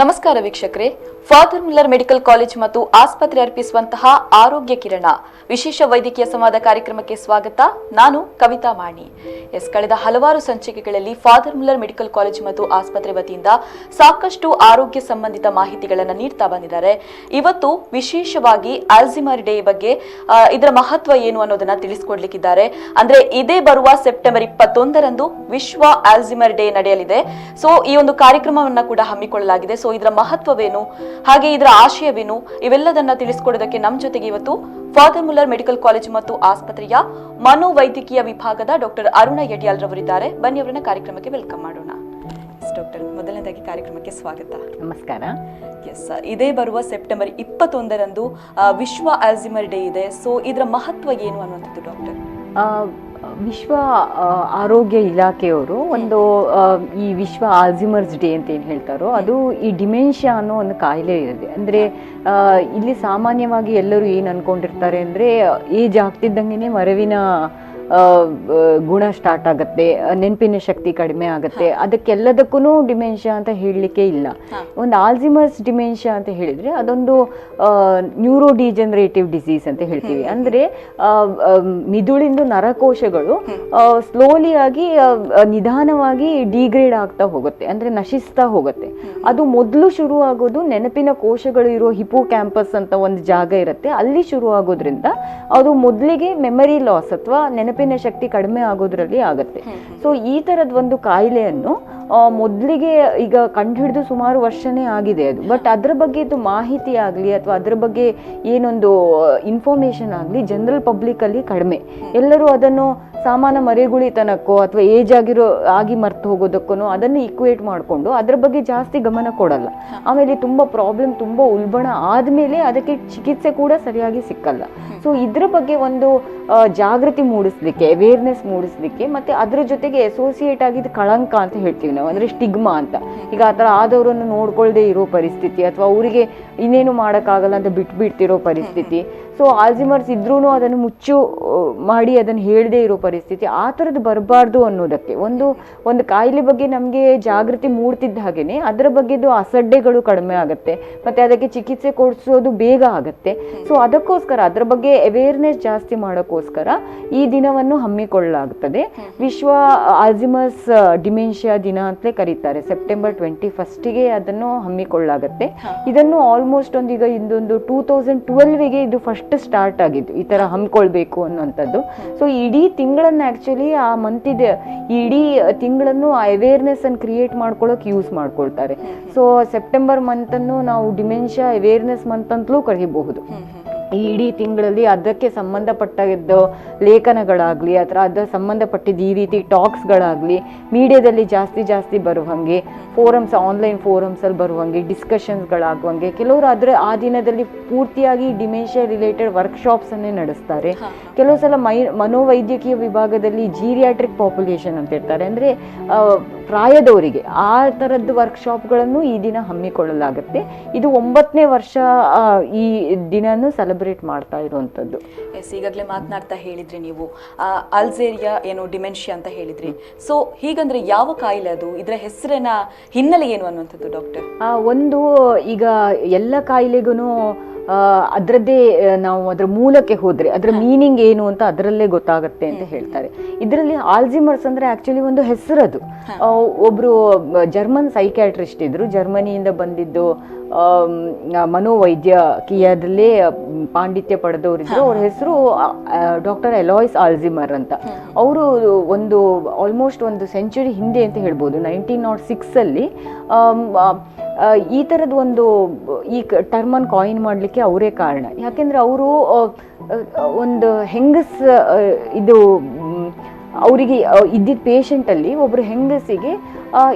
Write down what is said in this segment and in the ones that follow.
ನಮಸ್ಕಾರ ವೀಕ್ಷಕರೇ. Father Muller medical college ಮತ್ತು ಆಸ್ಪತ್ರೆ ಅರ್ಪಿಸುವಂತಹ ಆರೋಗ್ಯ ಕಿರಣ ವಿಶೇಷ ವೈದ್ಯಕೀಯ ಸಂವಾದ ಕಾರ್ಯಕ್ರಮಕ್ಕೆ ಸ್ವಾಗತ. ನಾನು ಕವಿತಾ ಮಾಣಿ. ಕಳೆದ ಹಲವಾರು ಸಂಚಿಕೆಗಳಲ್ಲಿ ಫಾದರ್ ಮುಲ್ಲರ್ ಮೆಡಿಕಲ್ ಕಾಲೇಜ್ ಮತ್ತು ಆಸ್ಪತ್ರೆ ವತಿಯಿಂದ ಸಾಕಷ್ಟು ಆರೋಗ್ಯ ಸಂಬಂಧಿತ ಮಾಹಿತಿಗಳನ್ನು ನೀಡ್ತಾ ಬಂದಿದ್ದಾರೆ. ಇವತ್ತು ವಿಶೇಷವಾಗಿ ಆಲ್ಝೈಮರ್ ಡೇ ಬಗ್ಗೆ ಇದರ ಮಹತ್ವ ಏನು ಅನ್ನೋದನ್ನ ತಿಳಿಸಿಕೊಡ್ಲಿಕ್ಕಿದ್ದಾರೆ. ಅಂದ್ರೆ ಇದೇ ಬರುವ ಸೆಪ್ಟೆಂಬರ್ 21ರಂದು ವಿಶ್ವ ಆಲ್ಝೈಮರ್ ಡೇ ನಡೆಯಲಿದೆ. ಸೊ ಈ ಒಂದು ಕಾರ್ಯಕ್ರಮವನ್ನ ಕೂಡ ಹಮ್ಮಿಕೊಳ್ಳಲಾಗಿದೆ. ಸೊ ಇದರ ಮಹತ್ವವೇನು, ಹಾಗೆ ಇದರ ಆಶಯವೇನು, ಇವೆಲ್ಲದನ್ನ ತಿಳಿಸಿಕೊಡೋದಕ್ಕೆ ನಮ್ಮ ಜೊತೆಗೆ ಇವತ್ತು ಫಾದರ್ ಮುಲ್ಲರ್ ಮೆಡಿಕಲ್ ಕಾಲೇಜ್ ಮತ್ತು ಆಸ್ಪತ್ರೆಯ ಮನೋವೈದ್ಯಕೀಯ ವಿಭಾಗದ ಡಾಕ್ಟರ್ ಅರುಣ ಯಡಿಯಾಲ್ ರವರಿದ್ದಾರೆ. ಬನ್ನಿ ಅವರನ್ನ ಕಾರ್ಯಕ್ರಮಕ್ಕೆ ವೆಲ್ಕಮ್ ಮಾಡೋಣ. ಡಾಕ್ಟರ್, ಮೊದಲನೇದಾಗಿ ಕಾರ್ಯಕ್ರಮಕ್ಕೆ ಸ್ವಾಗತ. ನಮಸ್ಕಾರ. ಇದೇ ಬರುವ ಸೆಪ್ಟೆಂಬರ್ 21ರಂದು ವಿಶ್ವ ಆಲ್ಝೈಮರ್ ಡೇ ಇದೆ. ಸೊ ಇದರ ಮಹತ್ವ ಏನು ಅನ್ನುವಂಥದ್ದು ಡಾಕ್ಟರ್? ವಿಶ್ವ ಆರೋಗ್ಯ ಇಲಾಖೆಯವರು ಒಂದು ಈ ವಿಶ್ವ ಆಲ್ಝೈಮರ್ಸ್ ಡೇ ಅಂತ ಏನು ಹೇಳ್ತಾರೋ ಅದು ಈ ಡಿಮೆನ್ಷಿಯಾ ಅನ್ನೋ ಒಂದು ಕಾಯಿಲೆ ಇದೆ. ಅಂದರೆ ಇಲ್ಲಿ ಸಾಮಾನ್ಯವಾಗಿ ಎಲ್ಲರೂ ಏನು ಅಂದ್ಕೊಂಡಿರ್ತಾರೆ ಅಂದರೆ ಏಜ್ ಆಗ್ತಿದ್ದಂಗೆ ಮರವಿನ ಗುಣ ಸ್ಟಾರ್ಟ್ ಆಗುತ್ತೆ, ನೆನಪಿನ ಶಕ್ತಿ ಕಡಿಮೆ ಆಗುತ್ತೆ, ಅದಕ್ಕೆಲ್ಲದಕ್ಕೂ ಡಿಮೆನ್ಷಿಯಾ ಅಂತ ಹೇಳಲಿಕ್ಕೆ ಇಲ್ಲ. ಒಂದು ಆಲ್ಝೈಮರ್ಸ್ ಡಿಮೆನ್ಷಿಯಾ ಅಂತ ಹೇಳಿದರೆ ಅದೊಂದು ನ್ಯೂರೋ ಡಿಜನರೇಟಿವ್ ಡಿಸೀಸ್ ಅಂತ ಹೇಳ್ತೀವಿ. ಅಂದರೆ ಮಿದುಳಿಂದು ನರಕೋಶಗಳು ಸ್ಲೋಲಿ ಆಗಿ ನಿಧಾನವಾಗಿ ಡಿಗ್ರೇಡ್ ಆಗ್ತಾ ಹೋಗುತ್ತೆ, ಅಂದರೆ ನಶಿಸ್ತಾ ಹೋಗುತ್ತೆ. ಅದು ಮೊದಲು ಶುರು ಆಗೋದು ನೆನಪಿನ ಕೋಶಗಳು ಇರೋ ಹಿಪೋ ಕ್ಯಾಂಪಸ್ ಅಂತ ಒಂದು ಜಾಗ ಇರುತ್ತೆ, ಅಲ್ಲಿ ಶುರು ಆಗೋದ್ರಿಂದ ಅದು ಮೊದಲಿಗೆ ಮೆಮರಿ ಲಾಸ್ ಅಥವಾ ನೆನಪಿನ ಶಕ್ತಿ ಕಡಿಮೆ ಆಗೋದ್ರಲ್ಲಿ ಆಗುತ್ತೆ. ಸೊ ಈ ಥರದ ಒಂದು ಕಾಯಿಲೆಯನ್ನು ಮೊದಲಿಗೆ ಈಗ ಕಂಡುಹಿಡಿದು ಸುಮಾರು ವರ್ಷನೇ ಆಗಿದೆ ಅದು. ಬಟ್ ಅದರ ಬಗ್ಗೆ ಇದು ಮಾಹಿತಿ ಆಗಲಿ ಅಥವಾ ಅದರ ಬಗ್ಗೆ ಏನೊಂದು ಇನ್ಫಾರ್ಮೇಷನ್ ಆಗಲಿ ಜನರಲ್ ಪಬ್ಲಿಕ್ಕಲ್ಲಿ ಕಡಿಮೆ. ಎಲ್ಲರೂ ಅದನ್ನು ಸಾಮಾನ್ಯ ಮರೆಗುಳಿತನಕ್ಕೋ ಅಥವಾ ಏಜ್ ಆಗಿ ಮರ್ತು ಹೋಗೋದಕ್ಕೂ ಅದನ್ನು ಇಕ್ವೇಟ್ ಮಾಡಿಕೊಂಡು ಅದರ ಬಗ್ಗೆ ಜಾಸ್ತಿ ಗಮನ ಕೊಡಲ್ಲ. ಆಮೇಲೆ ತುಂಬ ಪ್ರಾಬ್ಲಮ್ ತುಂಬ ಉಲ್ಬಣ ಆದಮೇಲೆ ಅದಕ್ಕೆ ಚಿಕಿತ್ಸೆ ಕೂಡ ಸರಿಯಾಗಿ ಸಿಕ್ಕಲ್ಲ. ಸೊ ಇದ್ರ ಬಗ್ಗೆ ಒಂದು ಜಾಗೃತಿ ಮೂಡಿಸ್ಲಿಕ್ಕೆ, ಅವೇರ್ನೆಸ್ ಮೂಡಿಸ್ಲಿಕ್ಕೆ, ಮತ್ತು ಅದರ ಜೊತೆಗೆ ಅಸೋಸಿಯೇಟ್ ಆಗಿದ್ದು ಕಳಂಕ ಅಂತ ಹೇಳ್ತೀವಿ ನಾವು, ಅಂದರೆ ಸ್ಟಿಗ್ಮಾ ಅಂತ. ಈಗ ಆ ಥರ ಆದವರನ್ನು ನೋಡ್ಕೊಳ್ದೇ ಇರೋ ಪರಿಸ್ಥಿತಿ ಅಥವಾ ಅವರಿಗೆ ಇನ್ನೇನು ಮಾಡೋಕ್ಕಾಗಲ್ಲ ಅಂತ ಬಿಟ್ಬಿಡ್ತಿರೋ ಪರಿಸ್ಥಿತಿ. ಸೊ ಆಲ್ಝೈಮರ್ಸ್ ಇದ್ರೂ ಅದನ್ನು ಮುಚ್ಚು ಮಾಡಿ ಅದನ್ನು ಹೇಳದೇ ಇರೋ ಪರಿಸ್ಥಿತಿ, ಆ ಥರದ್ದು ಬರಬಾರ್ದು ಅನ್ನೋದಕ್ಕೆ ಒಂದು ಕಾಯಿಲೆ ಬಗ್ಗೆ ನಮಗೆ ಜಾಗೃತಿ ಮೂಡ್ತಿದ್ದ ಹಾಗೆಯೇ ಅದರ ಬಗ್ಗೆದು ಅಸಡ್ಡೆಗಳು ಕಡಿಮೆ ಆಗುತ್ತೆ ಮತ್ತು ಅದಕ್ಕೆ ಚಿಕಿತ್ಸೆ ಕೊಡಿಸೋದು ಬೇಗ ಆಗುತ್ತೆ. ಸೊ ಅದಕ್ಕೋಸ್ಕರ ಅದರ ಬಗ್ಗೆ ಅವೇರ್ನೆಸ್ ಜಾಸ್ತಿ ಮಾಡೋಕ್ಕೋಸ್ಕರ ಈ ದಿನವನ್ನು ಹಮ್ಮಿಕೊಳ್ಳಲಾಗುತ್ತದೆ. ವಿಶ್ವ ಆಲ್ಝೈಮರ್ಸ್ ಡಿಮೆನ್ಷಿಯಾ ದಿನ ಅಂತಲೇ ಕರೀತಾರೆ. ಸೆಪ್ಟೆಂಬರ್ 21ಗೆ ಅದನ್ನು ಹಮ್ಮಿಕೊಳ್ಳಲಾಗುತ್ತೆ. ಇದನ್ನು ಆಲ್ಮೋಸ್ಟ್ ಈಗ ಇಂದೊಂದು 2012ಗೆ ಇದು ಫಸ್ಟ್ ಸ್ಟಾರ್ಟ್ ಆಗಿದ್ದು ಈ ಥರ ಹಮ್ಮಿಕೊಳ್ಬೇಕು ಅನ್ನೋಂಥದ್ದು. ಸೊ ಇಡೀ ತಿಂಗಳನ್ನು ಆ್ಯಕ್ಚುಲಿ ಆ ಮಂತಿದೆ, ಇಡೀ ತಿಂಗಳನ್ನು ಆ ಅವೇರ್ನೆಸ್ ಅನ್ನು ಕ್ರಿಯೇಟ್ ಮಾಡ್ಕೊಳ್ಳೋಕೆ ಯೂಸ್ ಮಾಡ್ಕೊಳ್ತಾರೆ. ಸೊ ಸೆಪ್ಟೆಂಬರ್ ಮಂತನ್ನು ನಾವು ಡಿಮೆನ್ಷಿಯಾ ಅವೇರ್ನೆಸ್ ಮಂತ್ ಅಂತಲೂ ಕರೀಬಹುದು. ಈ ಇಡೀ ತಿಂಗಳಲ್ಲಿ ಅದಕ್ಕೆ ಸಂಬಂಧಪಟ್ಟಿದ್ದ ಲೇಖನಗಳಾಗಲಿ ಅಥವಾ ಅದರ ಸಂಬಂಧಪಟ್ಟಿದ್ದ ಈ ರೀತಿ ಟಾಕ್ಸ್ಗಳಾಗಲಿ ಮೀಡಿಯಾದಲ್ಲಿ ಜಾಸ್ತಿ ಬರುವಂಗೆ, ಫೋರಮ್ಸ್ ಆನ್ಲೈನ್ ಫೋರಮ್ಸಲ್ಲಿ ಬರುವಂಗೆ, ಡಿಸ್ಕಷನ್ಸ್ಗಳಾಗುವಂಗೆ, ಕೆಲವರು ಆ ದಿನದಲ್ಲಿ ಪೂರ್ತಿಯಾಗಿ ಡಿಮೆನ್ಷಿಯಾ ರಿಲೇಟೆಡ್ ವರ್ಕ್ಶಾಪ್ಸನ್ನೇ ನಡೆಸ್ತಾರೆ. ಕೆಲವು ಸಲ ಮನೋವೈದ್ಯಕೀಯ ವಿಭಾಗದಲ್ಲಿ ಜೀರಿಯಾಟ್ರಿಕ್ ಪಾಪ್ಯುಲೇಷನ್ ಅಂತ ಇರ್ತಾರೆ, ಅಂದರೆ ಪ್ರಾಯದವರಿಗೆ ಆ ಥರದ್ದು ವರ್ಕ್ಶಾಪ್ಗಳನ್ನು ಈ ದಿನ ಹಮ್ಮಿಕೊಳ್ಳಲಾಗುತ್ತೆ. ಇದು 9ನೇ ವರ್ಷ ಈ ದಿನನೂ ಸೆಲೆಬ್ರೇಟ್ ಮಾಡ್ತಾ ಇರುವಂಥದ್ದು. ಈಗಾಗಲೇ ಮಾತನಾಡ್ತಾ ಹೇಳಿದ್ರಿ ನೀವು ಅಲ್ಝೇರಿಯಾ ಏನು ಡಿಮೆನ್ಷಿಯಾ ಅಂತ ಹೇಳಿದ್ರಿ. ಸೊ ಹೀಗಂದ್ರೆ ಯಾವ ಕಾಯಿಲೆ ಅದು, ಇದರ ಹೆಸರಿನ ಹಿನ್ನೆಲೆ ಏನು ಅನ್ನುವಂಥದ್ದು ಡಾಕ್ಟರ್? ಒಂದು ಈಗ ಎಲ್ಲ ಕಾಯಿಲೆಗೂ ಅದರದ್ದೇ ನಾವು ಅದರ ಮೂಲಕ್ಕೆ ಹೋದರೆ ಅದರ ಮೀನಿಂಗ್ ಏನು ಅಂತ ಅದರಲ್ಲೇ ಗೊತ್ತಾಗುತ್ತೆ ಅಂತ ಹೇಳ್ತಾರೆ. ಇದರಲ್ಲಿ ಆಲ್ಝೈಮರ್ಸ್ ಅಂದರೆ ಆ್ಯಕ್ಚುಲಿ ಒಂದು ಹೆಸರದು. ಒಬ್ಬರು ಜರ್ಮನ್ ಸೈಕ್ಯಾಟ್ರಿಸ್ಟ್ ಇದ್ದರು, ಜರ್ಮನಿಯಿಂದ ಬಂದಿದ್ದು, ಮನೋವೈದ್ಯಕೀಯದಲ್ಲೇ ಪಾಂಡಿತ್ಯ ಪಡೆದವರಿದ್ರು. ಅವ್ರ ಹೆಸರು ಡಾಕ್ಟರ್ ಎಲಾಯ್ಸ್ ಆಲ್ಝೈಮರ್ ಅಂತ. ಅವರು ಆಲ್ಮೋಸ್ಟ್ ಒಂದು ಸೆಂಚುರಿ ಹಿಂದೆ ಅಂತ ಹೇಳ್ಬೋದು, 1906 ಈ ಥರದ್ದು ಈ ಟರ್ಮನ್ನು ಕಾಯಿನ್ ಮಾಡಲಿಕ್ಕೆ ಅವರೇ ಕಾರಣ. ಯಾಕೆಂದರೆ ಅವರು ಒಂದು ಹೆಂಗಸ್ ಅವರಿಗೆ ಇದ್ದಿದ್ದ ಪೇಷಂಟಲ್ಲಿ ಒಬ್ಬರು ಹೆಂಗಸಿಗೆ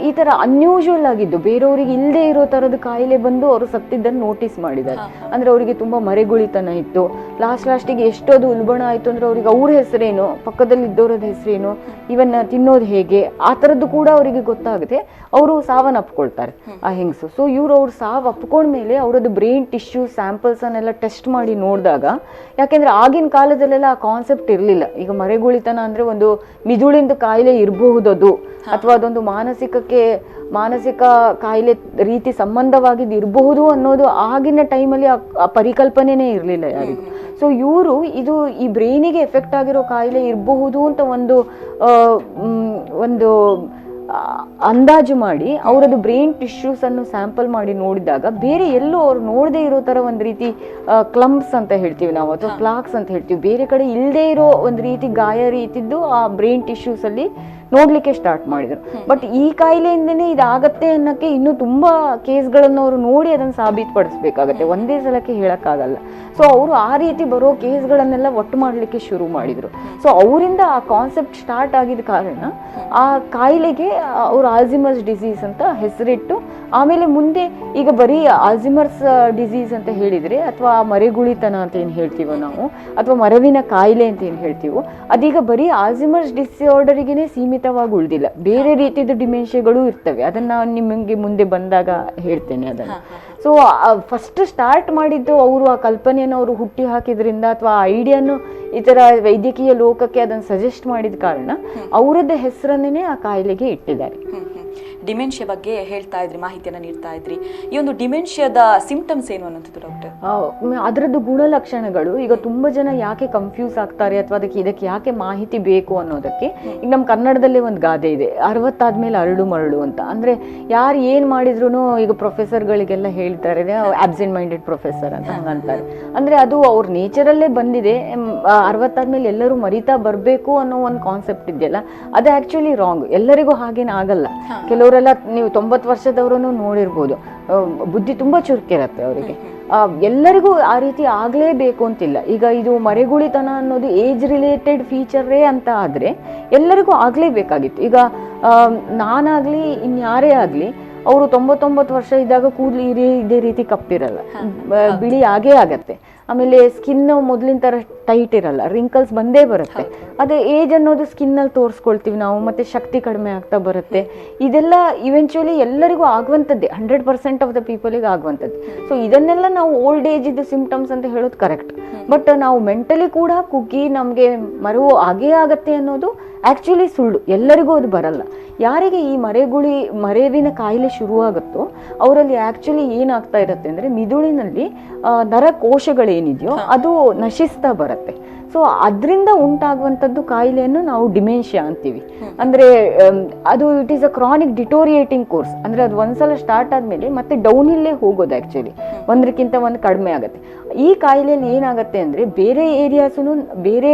ಈ ಥರ ಅನ್ಯೂಶುವಲ್ ಆಗಿದ್ದು, ಬೇರೆಯವರಿಗೆ ಇಲ್ಲದೆ ಇರೋ ಥರದ ಕಾಯಿಲೆ ಬಂದು ಅವರು ಸತ್ತಿದ್ದನ್ನು ನೋಟಿಸ್ ಮಾಡಿದ್ದಾರೆ. ಅಂದರೆ ಅವರಿಗೆ ತುಂಬ ಮರೆಗುಳಿತನ ಇತ್ತು. ಲಾಸ್ಟಿಗೆ ಎಷ್ಟೋದು ಉಲ್ಬಣ ಆಯಿತು ಅಂದರೆ ಅವ್ರಿಗೆ ಅವ್ರ ಹೆಸರೇನು, ಪಕ್ಕದಲ್ಲಿದ್ದವ್ರದ್ದು ಹೆಸರೇನು, ಇವನ್ನ ತಿನ್ನೋದು ಹೇಗೆ, ಆ ಥರದ್ದು ಕೂಡ ಅವರಿಗೆ ಗೊತ್ತಾಗುತ್ತೆ. ಅವರು ಸಾವನ್ನಪ್ಕೊಳ್ತಾರೆ ಆ ಹೆಂಗಸು. ಸೊ ಅವ್ರು ಸಾವು ಅಪ್ಕೊಂಡ್ಮೇಲೆ ಅವರದ್ದು ಬ್ರೈನ್ ಟಿಶ್ಯೂ ಸ್ಯಾಂಪಲ್ಸ್ ಅನ್ನೆಲ್ಲ ಟೆಸ್ಟ್ ಮಾಡಿ ನೋಡಿದಾಗ, ಯಾಕೆಂದ್ರೆ ಆಗಿನ ಕಾಲದಲ್ಲೆಲ್ಲ ಆ ಕಾನ್ಸೆಪ್ಟ್ ಇರಲಿಲ್ಲ. ಈಗ ಮರೆಗುಳಿತನ ಅಂದ್ರೆ ಒಂದು ಮಿದುಳಿಂದ ಕಾಯಿಲೆ ಇರಬಹುದದು, ಅಥವಾ ಅದೊಂದು ಮಾನಸಿಕ ಕಾಯಿಲೆ ರೀತಿ ಸಂಬಂಧವಾಗಿದ್ದು ಇರಬಹುದು ಅನ್ನೋದು ಆಗಿನ ಟೈಮಲ್ಲಿ ಆ ಪರಿಕಲ್ಪನೆನೇ ಇರಲಿಲ್ಲ ಯಾರಿಗೂ. ಸೊ ಇವರು ಈ ಬ್ರೈನಿಗೆ ಎಫೆಕ್ಟ್ ಆಗಿರೋ ಕಾಯಿಲೆ ಇರಬಹುದು ಅಂತ ಒಂದು ಅಂದಾಜು ಮಾಡಿ ಅವರದ್ದು ಬ್ರೈನ್ ಟಿಶ್ಯೂಸ್ ಅನ್ನು ಸ್ಯಾಂಪಲ್ ಮಾಡಿ ನೋಡಿದಾಗ ಬೇರೆ ಎಲ್ಲೂ ಅವ್ರು ನೋಡದೇ ಇರೋ ತರ ಒಂದು ರೀತಿ ಕ್ಲಂಪ್ಸ್ ಅಂತ ಹೇಳ್ತೀವಿ ನಾವು, ಅಥವಾ ಪ್ಲಾಕ್ಸ್ ಅಂತ ಹೇಳ್ತೀವಿ, ಬೇರೆ ಕಡೆ ಇಲ್ಲದೆ ಇರೋ ಒಂದು ರೀತಿ ಗಾಯ ರೀತಿದ್ದು ಆ ಬ್ರೈನ್ ಟಿಶ್ಯೂಸ್ ಅಲ್ಲಿ ನೋಡ್ಲಿಕ್ಕೆ ಸ್ಟಾರ್ಟ್ ಮಾಡಿದ್ರು. ಬಟ್ ಈ ಕಾಯಿಲೆಯಿಂದನೇ ಇದಾಗತ್ತೆ ಅನ್ನೋಕ್ಕೆ ಇನ್ನೂ ತುಂಬಾ ಕೇಸ್ಗಳನ್ನು ಅವರು ನೋಡಿ ಅದನ್ನು ಸಾಬೀತುಪಡಿಸ್ಬೇಕಾಗತ್ತೆ, ಒಂದೇ ಸಲಕ್ಕೆ ಹೇಳಕ್ಕಾಗಲ್ಲ. ಸೊ ಅವರು ಆ ರೀತಿ ಬರೋ ಕೇಸ್ಗಳನ್ನೆಲ್ಲ ಒಟ್ಟು ಮಾಡಲಿಕ್ಕೆ ಶುರು ಮಾಡಿದ್ರು. ಸೊ ಅವರಿಂದ ಆ ಕಾನ್ಸೆಪ್ಟ್ ಸ್ಟಾರ್ಟ್ ಆಗಿದ ಕಾರಣ ಆ ಕಾಯಿಲೆಗೆ ಅವರು ಆಲ್ಝಿಮರ್ಸ್ ಡಿಸೀಸ್ ಅಂತ ಹೆಸರಿಟ್ಟು, ಆಮೇಲೆ ಮುಂದೆ ಈಗ ಬರೀ ಆಲ್ಝಿಮರ್ಸ್ ಡಿಸೀಸ್ ಅಂತ ಹೇಳಿದ್ರೆ, ಅಥವಾ ಮರೆಗುಳಿತನ ಅಂತ ಏನು ಹೇಳ್ತೀವೋ ನಾವು, ಅಥವಾ ಮರವಿನ ಕಾಯಿಲೆ ಅಂತ ಏನು ಹೇಳ್ತೀವೋ, ಅದೀಗ ಬರೀ ಆಲ್ಝಿಮರ್ಸ್ ಡಿಸಾರ್ಡರಿಗೇನೆ ಸೀಮಿತವಾಗಿ ಉಳಿದಿಲ್ಲ, ಬೇರೆ ರೀತಿಯ ಡಿಮೆನ್ಷಿಯಾಗಳು ಇರ್ತವೆ. ಅದನ್ನ ನಿಮಗೆ ಮುಂದೆ ಬಂದಾಗ ಹೇಳ್ತೇನೆ ಅದನ್ನು. ಸೊ ಫಸ್ಟ್ ಸ್ಟಾರ್ಟ್ ಮಾಡಿದ್ದು ಅವರು ಆ ಕಲ್ಪನೆಯನ್ನು ಅವರು ಹುಟ್ಟಿ ಹಾಕಿದ್ರಿಂದ, ಅಥವಾ ಆ ಐಡಿಯಾನು ಈ ಥರ ವೈದ್ಯಕೀಯ ಲೋಕಕ್ಕೆ ಅದನ್ನು ಸಜೆಸ್ಟ್ ಮಾಡಿದ ಕಾರಣ ಅವರದ್ದೇ ಹೆಸರನ್ನೇ ಆ ಕಾಯಿಲೆಗೆ ಇಟ್ಟಿದ್ದಾರೆ. ಡಿಮೆನ್ಷಿಯಾ ಬಗ್ಗೆ ಹೇಳ್ತಾ ಇದ್ರಿ, ಮಾಹಿತಿಯನ್ನು ನೀಡ್ತಾ ಇದ್ರಿ. ಈ ಒಂದು ಡಿಮೆನ್ಷಿಯಾದ ಸಿಂಪ್ಟಮ್ಸ್ ಏನು ಅನ್ನೋದು ಡಾಕ್ಟರ್? ಅದರದ್ದು ಗುಣಲಕ್ಷಣಗಳು ಈಗ ತುಂಬಾ ಜನ ಯಾಕೆ ಕನ್ಫ್ಯೂಸ್ ಆಗ್ತಾರೆ, ಅಥವಾ ಇದಕ್ಕೆ ಯಾಕೆ ಮಾಹಿತಿ ಬೇಕು ಅನ್ನೋದಕ್ಕೆ, ಈಗ ನಮ್ಮ ಕನ್ನಡದಲ್ಲೇ ಒಂದು ಗಾದೆ ಇದೆ, 60 ಆದ್ಮೇಲೆ ಅರಳು ಮರಳು ಅಂತ. ಅಂದ್ರೆ ಯಾರು ಏನ್ ಮಾಡಿದ್ರು ಈಗ ಪ್ರೊಫೆಸರ್ಗಳಿಗೆಲ್ಲ ಹೇಳ್ತಾರೆ ಆಬ್ಸೆಂಟ್ ಮೈಂಡೆಡ್ ಪ್ರೊಫೆಸರ್ ಅಂತ ಹಂಗಂತಾರೆ. ಅಂದ್ರೆ ಅದು ಅವ್ರ ನೇಚರಲ್ಲೇ ಬಂದಿದೆ. 60 ಆದ್ಮೇಲೆ ಎಲ್ಲರೂ ಮರಿತಾ ಬರಬೇಕು ಅನ್ನೋ ಒಂದು ಕಾನ್ಸೆಪ್ಟ್ ಇದೆಯಲ್ಲ, ಅದು ಆಕ್ಚುಲಿ ರಾಂಗ್. ಎಲ್ಲರಿಗೂ ಹಾಗೇನು ಆಗಲ್ಲ. ಕೆಲವರೆಲ್ಲ ನೀವು 90 ವರ್ಷದವರೂ ನೋಡಿರ್ಬೋದು, ಬುದ್ಧಿ ತುಂಬಾ ಚುರುಕಿರತ್ತೆ ಅವರಿಗೆ. ಎಲ್ಲರಿಗೂ ಆ ರೀತಿ ಆಗ್ಲೇಬೇಕು ಅಂತಿಲ್ಲ. ಈಗ ಇದು ಮರೆಗುಳಿತನ ಅನ್ನೋದು ಏಜ್ ರಿಲೇಟೆಡ್ ಫೀಚರೇ ಅಂತ ಆದ್ರೆ ಎಲ್ಲರಿಗೂ ಆಗ್ಲೇಬೇಕಾಗಿತ್ತು. ಈಗ ನಾನಾಗ್ಲಿ ಇನ್ಯಾರೇ ಆಗ್ಲಿ, ಅವರು 99 ವರ್ಷ ಇದ್ದಾಗ ಕೂದಲು ಇದೇ ರೀತಿ ಕಪ್ಪಿರಲ್ಲ, ಬಿಳಿ ಆಗೇ ಆಗತ್ತೆ. ಆಮೇಲೆ ಸ್ಕಿನ್ ಮೊದಲಿನ ತರ ಟೈಟ್ ಇರಲ್ಲ, ರಿಂಕಲ್ಸ್ ಬಂದೇ ಬರುತ್ತೆ. ಅದೇ ಏಜ್ ಅನ್ನೋದು ಸ್ಕಿನ್ನಲ್ಲಿ ತೋರಿಸ್ಕೊಳ್ತೀವಿ ನಾವು, ಮತ್ತೆ ಶಕ್ತಿ ಕಡಿಮೆ ಆಗ್ತಾ ಬರುತ್ತೆ. ಇದೆಲ್ಲ ಇವೆಂಚುಲಿ ಎಲ್ಲರಿಗೂ ಆಗುವಂಥದ್ದೇ, 100% ಆಫ್ ದ ಪೀಪಲಿಗೆ ಆಗುವಂಥದ್ದು. ಸೊ ಇದನ್ನೆಲ್ಲ ನಾವು ಓಲ್ಡ್ ಏಜ್ ಇದು ಸಿಂಪ್ಟಮ್ಸ್ ಅಂತ ಹೇಳೋದು ಕರೆಕ್ಟ್. ಬಟ್ ನಾವು ಮೆಂಟಲಿ ಕೂಡ ಕುಗ್ಗಿ ನಮಗೆ ಮರವು ಆಗೇ ಆಗತ್ತೆ ಅನ್ನೋದು ಆ್ಯಕ್ಚುಲಿ ಸುಳ್ಳು. ಎಲ್ಲರಿಗೂ ಅದು ಬರಲ್ಲ. ಯಾರಿಗೆ ಈ ಮರೆವಿನ ಕಾಯಿಲೆ ಶುರುವಾಗುತ್ತೋ ಅವರಲ್ಲಿ ಆ್ಯಕ್ಚುಲಿ ಏನಾಗ್ತಾ ಇರುತ್ತೆ ಅಂದರೆ, ಮಿದುಳಿನಲ್ಲಿ ನರಕೋಶಗಳೇನಿದೆಯೋ ಅದು ನಶಿಸ್ತಾ ಬರುತ್ತೆ. ಸೊ ಅದರಿಂದ ಉಂಟಾಗುವಂಥದ್ದು ಕಾಯಿಲೆಯನ್ನು ನಾವು ಡಿಮೆನ್ಷಿಯಾ ಅಂತೀವಿ. ಅಂದರೆ ಅದು it is a chronic deteriorating course. ಅಂದರೆ ಅದು ಒಂದ್ಸಲ ಸ್ಟಾರ್ಟ್ ಆದಮೇಲೆ ಮತ್ತೆ ಡೌನ್ ಹಿಲ್ಲೇ ಹೋಗೋದು, ಆ್ಯಕ್ಚುಲಿ ಒಂದಕ್ಕಿಂತ ಒಂದು ಕಡಿಮೆ ಆಗುತ್ತೆ. ಈ ಕಾಯಿಲೆಯಲ್ಲಿ ಏನಾಗುತ್ತೆ ಅಂದರೆ ಬೇರೆ ಏರಿಯಾಸೂ ಬೇರೆ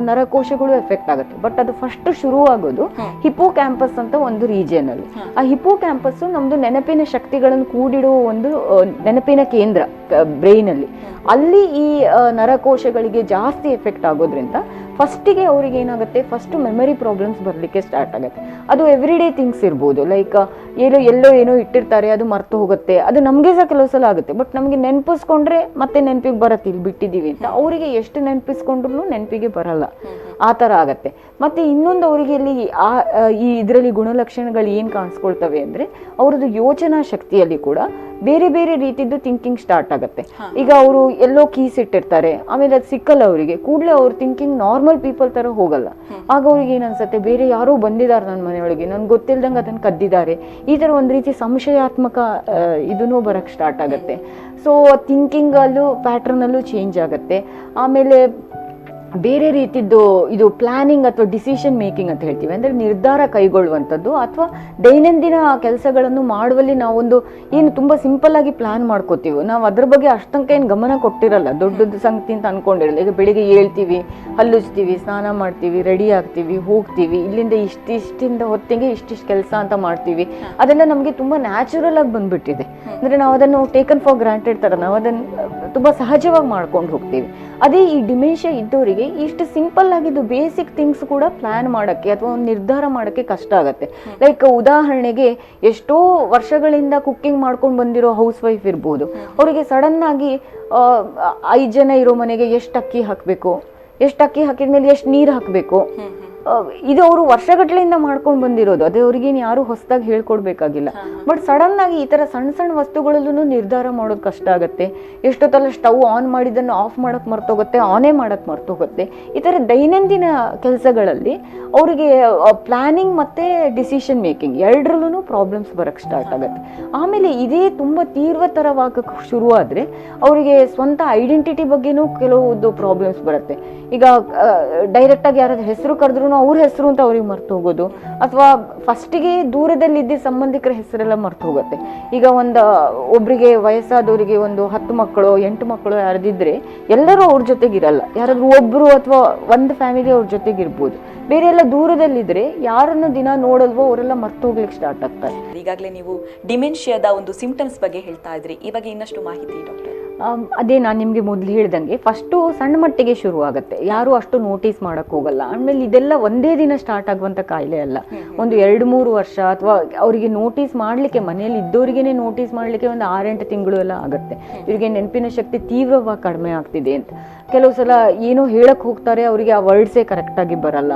ನರಕೋಶಗಳು ಎಫೆಕ್ಟ್ ಆಗುತ್ತೆ. ಬಟ್ ಅದು ಫಸ್ಟ್ ಶುರುವಾಗೋದು ಹಿಪೋ ಕ್ಯಾಂಪಸ್ ಅಂತ ಒಂದು ರೀಜಿಯನ್ ಅಲ್ಲಿ. ಆ ಹಿಪೋ ಕ್ಯಾಂಪಸ್ ನಮ್ದು ನೆನಪಿನ ಶಕ್ತಿಗಳನ್ನು ಕೂಡಿಡುವ ಒಂದು ನೆನಪಿನ ಕೇಂದ್ರ ಬ್ರೈನ್ ಅಲ್ಲಿ. ಅಲ್ಲಿ ಈ ನರಕೋಶಗಳಿಗೆ ಜಾಸ್ತಿ ಎಫೆಕ್ಟ್ ಆಗೋದ್ರಿಂದ ಫಸ್ಟಿಗೆ ಅವ್ರಿಗೆ ಏನಾಗುತ್ತೆ, ಫಸ್ಟ್ ಮೆಮರಿ ಪ್ರಾಬ್ಲಮ್ಸ್ ಬರಲಿಕ್ಕೆ ಸ್ಟಾರ್ಟ್ ಆಗುತ್ತೆ. ಅದು ಎವ್ರಿ ಡೇ ಥಿಂಗ್ಸ್ ಇರ್ಬೋದು, ಲೈಕ್ ಏನೋ ಇಟ್ಟಿರ್ತಾರೆ, ಅದು ಮರ್ತು ಹೋಗುತ್ತೆ. ಅದು ನಮಗೆ ಸಹ ಕೆಲವು ಸಲ ಆಗುತ್ತೆ. ಬಟ್ ನಮಗೆ ನೆನಪಿಸ್ಕೊಂಡ್ರೆ ಮತ್ತೆ ನೆನಪಿಗೆ ಬರುತ್ತೆ, ಇಲ್ಲಿ ಬಿಟ್ಟಿದ್ದೀವಿ ಅಂತ. ಅವರಿಗೆ ಎಷ್ಟು ನೆನಪಿಸ್ಕೊಂಡ್ರು ನೆನಪಿಗೆ ಬರಲ್ಲ, ಆ ಥರ ಆಗತ್ತೆ. ಮತ್ತೆ ಇನ್ನೊಂದು ಅವರಿಗೆ ಇಲ್ಲಿ ಈ ಇದರಲ್ಲಿ ಗುಣಲಕ್ಷಣಗಳು ಏನು ಕಾಣಿಸ್ಕೊಳ್ತವೆ ಅಂದರೆ, ಅವ್ರದ್ದು ಯೋಚನಾ ಶಕ್ತಿಯಲ್ಲಿ ಕೂಡ ಬೇರೆ ಬೇರೆ ರೀತಿದ್ದು ಥಿಂಕಿಂಗ್ ಸ್ಟಾರ್ಟ್ ಆಗುತ್ತೆ. ಈಗ ಅವರು ಎಲ್ಲೋ ಕೀಸ್ ಇಟ್ಟಿರ್ತಾರೆ, ಆಮೇಲೆ ಅದು ಸಿಕ್ಕಲ್ಲ ಅವರಿಗೆ, ಕೂಡಲೇ ಅವ್ರ ಥಿಂಕಿಂಗ್ ನಾರ್ಮಲ್ ಪೀಪಲ್ ತರ ಹೋಗಲ್ಲ. ಆಗ ಅವ್ರಿಗೆ ಏನನ್ಸುತ್ತೆ, ಬೇರೆ ಯಾರೋ ಬಂದಿದ್ದಾರೆ ನನ್ನ ಮನೆಯೊಳಗೆ, ನನ್ಗೆ ಗೊತ್ತಿಲ್ದಂಗೆ ಅದನ್ನು ಕದ್ದಿದ್ದಾರೆ, ಈ ಥರ ಒಂದು ರೀತಿ ಸಂಶಯಾತ್ಮಕ ಇದನ್ನೂ ಬರಕ್ಕೆ ಸ್ಟಾರ್ಟ್ ಆಗುತ್ತೆ. ಸೊ ಥಿಂಕಿಂಗಲ್ಲೂ ಪ್ಯಾಟ್ರನಲ್ಲೂ ಚೇಂಜ್ ಆಗುತ್ತೆ. ಆಮೇಲೆ ಬೇರೆ ರೀತಿದ್ದು ಇದು ಪ್ಲಾನಿಂಗ್ ಅಥವಾ ಡಿಸಿಷನ್ ಮೇಕಿಂಗ್ ಅಂತ ಹೇಳ್ತೀವಿ. ಅಂದರೆ ನಿರ್ಧಾರ ಕೈಗೊಳ್ಳುವಂಥದ್ದು, ಅಥವಾ ದೈನಂದಿನ ಕೆಲಸಗಳನ್ನು ಮಾಡುವಲ್ಲಿ ನಾವೊಂದು ಏನು ತುಂಬ ಸಿಂಪಲ್ ಆಗಿ ಪ್ಲಾನ್ ಮಾಡ್ಕೋತೀವಿ, ನಾವು ಅದ್ರ ಬಗ್ಗೆ ಅಷ್ಟಂಕ ಏನು ಗಮನ ಕೊಟ್ಟಿರಲ್ಲ, ದೊಡ್ಡದು ಸಂಗತಿ ಅಂತ ಅನ್ಕೊಂಡಿರಲ್ಲ. ಈಗ ಬೆಳಿಗ್ಗೆ ಹೇಳ್ತೀವಿ, ಹಲ್ಲುಚ್ತೀವಿ, ಸ್ನಾನ ಮಾಡ್ತೀವಿ, ರೆಡಿ ಆಗ್ತೀವಿ, ಹೋಗ್ತೀವಿ, ಇಲ್ಲಿಂದ ಇಷ್ಟಿಂದ ಹೊತ್ತಿಗೆ ಇಷ್ಟಿಷ್ಟು ಕೆಲಸ ಅಂತ ಮಾಡ್ತೀವಿ. ಅದೆಲ್ಲ ನಮಗೆ ತುಂಬ ನ್ಯಾಚುರಲ್ ಆಗಿ ಬಂದ್ಬಿಟ್ಟಿದೆ. ಅಂದರೆ ನಾವು ಅದನ್ನು ಟೇಕನ್ ಫಾರ್ ಗ್ರಾಂಟೆಡ್ ಥರ ನಾವು ಅದನ್ನು ತುಂಬ ಸಹಜವಾಗಿ ಮಾಡ್ಕೊಂಡು ಹೋಗ್ತೀವಿ. ಅದೇ ಈ ಡಿಮೆನ್ಷಿಯಾ ಇದ್ದವರಿಗೆ ಇಷ್ಟು ಸಿಂಪಲ್ ಆಗಿದ್ದು ಬೇಸಿಕ್ ಥಿಂಗ್ಸ್ ಕೂಡ ಪ್ಲಾನ್ ಮಾಡೋಕ್ಕೆ ಅಥವಾ ಒಂದು ನಿರ್ಧಾರ ಮಾಡೋಕ್ಕೆ ಕಷ್ಟ ಆಗುತ್ತೆ. ಲೈಕ್ ಉದಾಹರಣೆಗೆ, ಎಷ್ಟೋ ವರ್ಷಗಳಿಂದ ಕುಕ್ಕಿಂಗ್ ಮಾಡ್ಕೊಂಡು ಬಂದಿರೋ ಹೌಸ್ ವೈಫ್ ಇರ್ಬೋದು, ಅವರಿಗೆ ಸಡನ್ ಆಗಿ 5 ಜನ ಇರೋ ಮನೆಗೆ ಎಷ್ಟು ಅಕ್ಕಿ ಹಾಕಬೇಕು, ಎಷ್ಟು ಅಕ್ಕಿ ಹಾಕಿದ್ಮೇಲೆ ಎಷ್ಟು ನೀರು ಹಾಕಬೇಕು, ಇದು ಅವರು ವರ್ಷಗಟ್ಟಲೆಯಿಂದ ಮಾಡ್ಕೊಂಡು ಬಂದಿರೋದು, ಅದೇ ಅವ್ರಿಗೇನು ಯಾರು ಹೊಸದಾಗಿ ಹೇಳ್ಕೊಡ್ಬೇಕಾಗಿಲ್ಲ. ಬಟ್ ಸಡನ್ ಆಗಿ ಈ ತರ ಸಣ್ಣ ಸಣ್ಣ ವಸ್ತುಗಳಲ್ಲೂ ನಿರ್ಧಾರ ಮಾಡೋದು ಕಷ್ಟ ಆಗುತ್ತೆ. ಎಷ್ಟೊತ್ತಲ್ಲ ಸ್ಟವ್ ಆನ್ ಮಾಡಿದ್ದನ್ನು ಆಫ್ ಮಾಡಕ್ ಮರ್ತೋಗುತ್ತೆ, ಆನೇ ಮಾಡಕ್ ಮರ್ತೋಗುತ್ತೆ. ಈ ತರ ದೈನಂದಿನ ಕೆಲಸಗಳಲ್ಲಿ ಅವರಿಗೆ ಪ್ಲಾನಿಂಗ್ ಮತ್ತೆ ಡಿಸಿಷನ್ ಮೇಕಿಂಗ್ ಎರಡರಲ್ಲೂ ಪ್ರಾಬ್ಲಮ್ಸ್ ಬರಕ್ ಸ್ಟಾರ್ಟ್ ಆಗುತ್ತೆ. ಆಮೇಲೆ ಇದೇ ತುಂಬಾ ತೀವ್ರತರವಾಗಕ್ಕೆ ಶುರುವಾದ್ರೆ ಅವರಿಗೆ ಸ್ವಂತ ಐಡೆಂಟಿಟಿ ಬಗ್ಗೆನೂ ಕೆಲವೊಂದು ಪ್ರಾಬ್ಲಮ್ಸ್ ಬರುತ್ತೆ. ಈಗ ಡೈರೆಕ್ಟ್ ಆಗಿ ಯಾರಾದ್ರೂ ಹೆಸರು ಕರೆದ್ರು ಅವ್ರ ಹೆಸರು ಅಂತ ಅವ್ರಿಗೆ ಮರ್ತು ಹೋಗೋದು, ಅಥವಾ ಫಸ್ಟಿಗೆ ದೂರದಲ್ಲಿದ್ದ ಸಂಬಂಧಿಕರ ಹೆಸರೆಲ್ಲ ಮರ್ತು ಹೋಗುತ್ತೆ. ಈಗ ಒಬ್ರಿಗೆ ವಯಸ್ಸಾದವರಿಗೆ 10 ಮಕ್ಕಳು 8 ಮಕ್ಕಳು ಯಾರದಿದ್ರೆ ಎಲ್ಲರೂ ಅವ್ರ ಜೊತೆಗಿರಲ್ಲ, ಯಾರಾದ್ರೂ ಒಬ್ರು ಅಥವಾ ಒಂದು ಫ್ಯಾಮಿಲಿ ಅವ್ರ ಜೊತೆಗಿರ್ಬೋದು. ಬೇರೆ ಎಲ್ಲ ದೂರದಲ್ಲಿದ್ರೆ ಯಾರನ್ನ ದಿನ ನೋಡಲ್ವೋ ಅವರೆಲ್ಲ ಮರ್ತು ಹೋಗ್ಲಿಕ್ಕೆ ಸ್ಟಾರ್ಟ್ ಆಗ್ತಾರೆ. ಈಗಾಗಲೇ ನೀವು ಡಿಮೆನ್ಷಿಯಾದ ಒಂದು ಸಿಂಪ್ಟಮ್ಸ್ ಬಗ್ಗೆ ಹೇಳ್ತಾ ಇದ್ರಿ, ಈ ಬಗ್ಗೆ ಇನ್ನಷ್ಟು ಮಾಹಿತಿ ಡಾಕ್ಟರ್. ಅದೇ ನಾನು ನಿಮಗೆ ಮೊದಲು ಹೇಳ್ದಂಗೆ ಫಸ್ಟು ಸಣ್ಣ ಮಟ್ಟಿಗೆ ಶುರು ಆಗುತ್ತೆ, ಯಾರು ಅಷ್ಟು ನೋಟಿಸ್ ಮಾಡಕ್ ಹೋಗಲ್ಲ. ಆಮೇಲೆ ಇದೆಲ್ಲ ಒಂದೇ ದಿನ ಸ್ಟಾರ್ಟ್ ಆಗುವಂತ ಕಾಯಿಲೆ ಅಲ್ಲ, ಒಂದು 2-3 ವರ್ಷ ಅಥವಾ ಅವರಿಗೆ ನೋಟಿಸ್ ಮಾಡ್ಲಿಕ್ಕೆ ಮನೆಯಲ್ಲಿ ಇದ್ದವರಿಗೇನೆ ನೋಟಿಸ್ ಮಾಡ್ಲಿಕ್ಕೆ ಒಂದು 6-8 ತಿಂಗಳು ಎಲ್ಲ ಆಗುತ್ತೆ. ಇವರಿಗೆ ನೆನಪಿನ ಶಕ್ತಿ ತೀವ್ರವಾಗಿ ಕಡಿಮೆ ಆಗ್ತಿದೆ ಅಂತ. ಕೆಲವು ಸಲ ಏನೋ ಹೇಳಕ್ ಹೋಗ್ತಾರೆ, ಅವರಿಗೆ ಆ ವರ್ಡ್ಸೇ ಕರೆಕ್ಟ್ ಆಗಿ ಬರಲ್ಲ,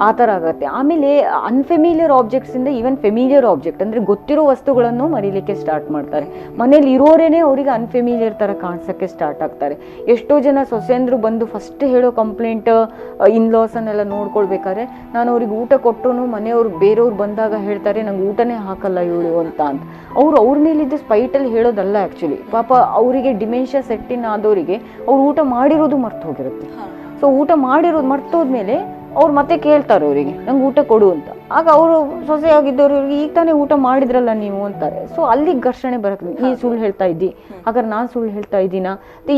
ಆ ಥರ ಆಗುತ್ತೆ. ಆಮೇಲೆ ಅನ್ಫೆಮಿಲಿಯರ್ ಆಬ್ಜೆಕ್ಟ್ಸ್ ಇಂದ ಈವನ್ ಫೆಮಿಲಿಯರ್ ಆಬ್ಜೆಕ್ಟ್ ಅಂದ್ರೆ ಗೊತ್ತಿರೋ ವಸ್ತುಗಳನ್ನು ಮರೀಲಿಕ್ಕೆ ಸ್ಟಾರ್ಟ್ ಮಾಡ್ತಾರೆ. ಮನೇಲಿ ಇರೋರೇನೆ ಅವರಿಗೆ ಅನ್ಫೆಮಿಲಿಯರ್ ತರ ಕಾಣಿಸಕ್ಕೆ ಸ್ಟಾರ್ಟ್ ಆಗ್ತಾರೆ. ಎಷ್ಟೋ ಜನ ಸೊಸೆಂದ್ರು ಬಂದು ಫಸ್ಟ್ ಹೇಳೋ ಕಂಪ್ಲೇಂಟ್ ಇನ್ಲಾಸ್ ಅನ್ನೆಲ್ಲ ನೋಡ್ಕೊಳ್ಬೇಕಾದ್ರೆ, ನಾನು ಅವ್ರಿಗೆ ಊಟ ಕೊಟ್ಟರು ಮನೆಯವ್ರು ಬೇರೆಯವ್ರು ಬಂದಾಗ ಹೇಳ್ತಾರೆ ನಂಗೆ ಊಟನೇ ಹಾಕಲ್ಲ ಇವಳು ಅಂತ. ಅವ್ರ ಮೇಲಿದ್ದು ಸ್ಪೈಟಲ್ಲಿ ಹೇಳೋದಲ್ಲ. ಆ್ಯಕ್ಚುಲಿ ಪಾಪ ಅವರಿಗೆ ಡಿಮೆನ್ಷಿಯಾ ಸೆಟ್ಟಿನ್ ಆದವರಿಗೆ ಅವ್ರು ಊಟ ಮಾಡಿರೋದು ಮರ್ತು ಹೋಗಿರುತ್ತೆ. ಸೊ ಊಟ ಮಾಡಿರೋದು ಮರ್ತೋದ್ಮೇಲೆ ಅವ್ರು ಮತ್ತೆ ಕೇಳ್ತಾರೆ ಅವರಿಗೆ ನಂಗೆ ಊಟ ಕೊಡು ಅಂತ. ಆಗ ಅವರು ಸೊಸೆಯಾಗಿದ್ದವ್ರು ಇವ್ರಿಗೆ ಈಗ ತಾನೇ ಊಟ ಮಾಡಿದ್ರಲ್ಲ ನೀವು ಅಂತಾರೆ. ಸೊ ಅಲ್ಲಿ ಘರ್ಷಣೆ ಬರಕ್ಕೆ, ನೀ ಸುಳ್ಳು ಹೇಳ್ತಾ ಇದ್ದಿ, ಹಾಗಾದ್ರೆ ನಾನು ಸುಳ್ಳು ಹೇಳ್ತಾ ಇದ್ದೀನಾ,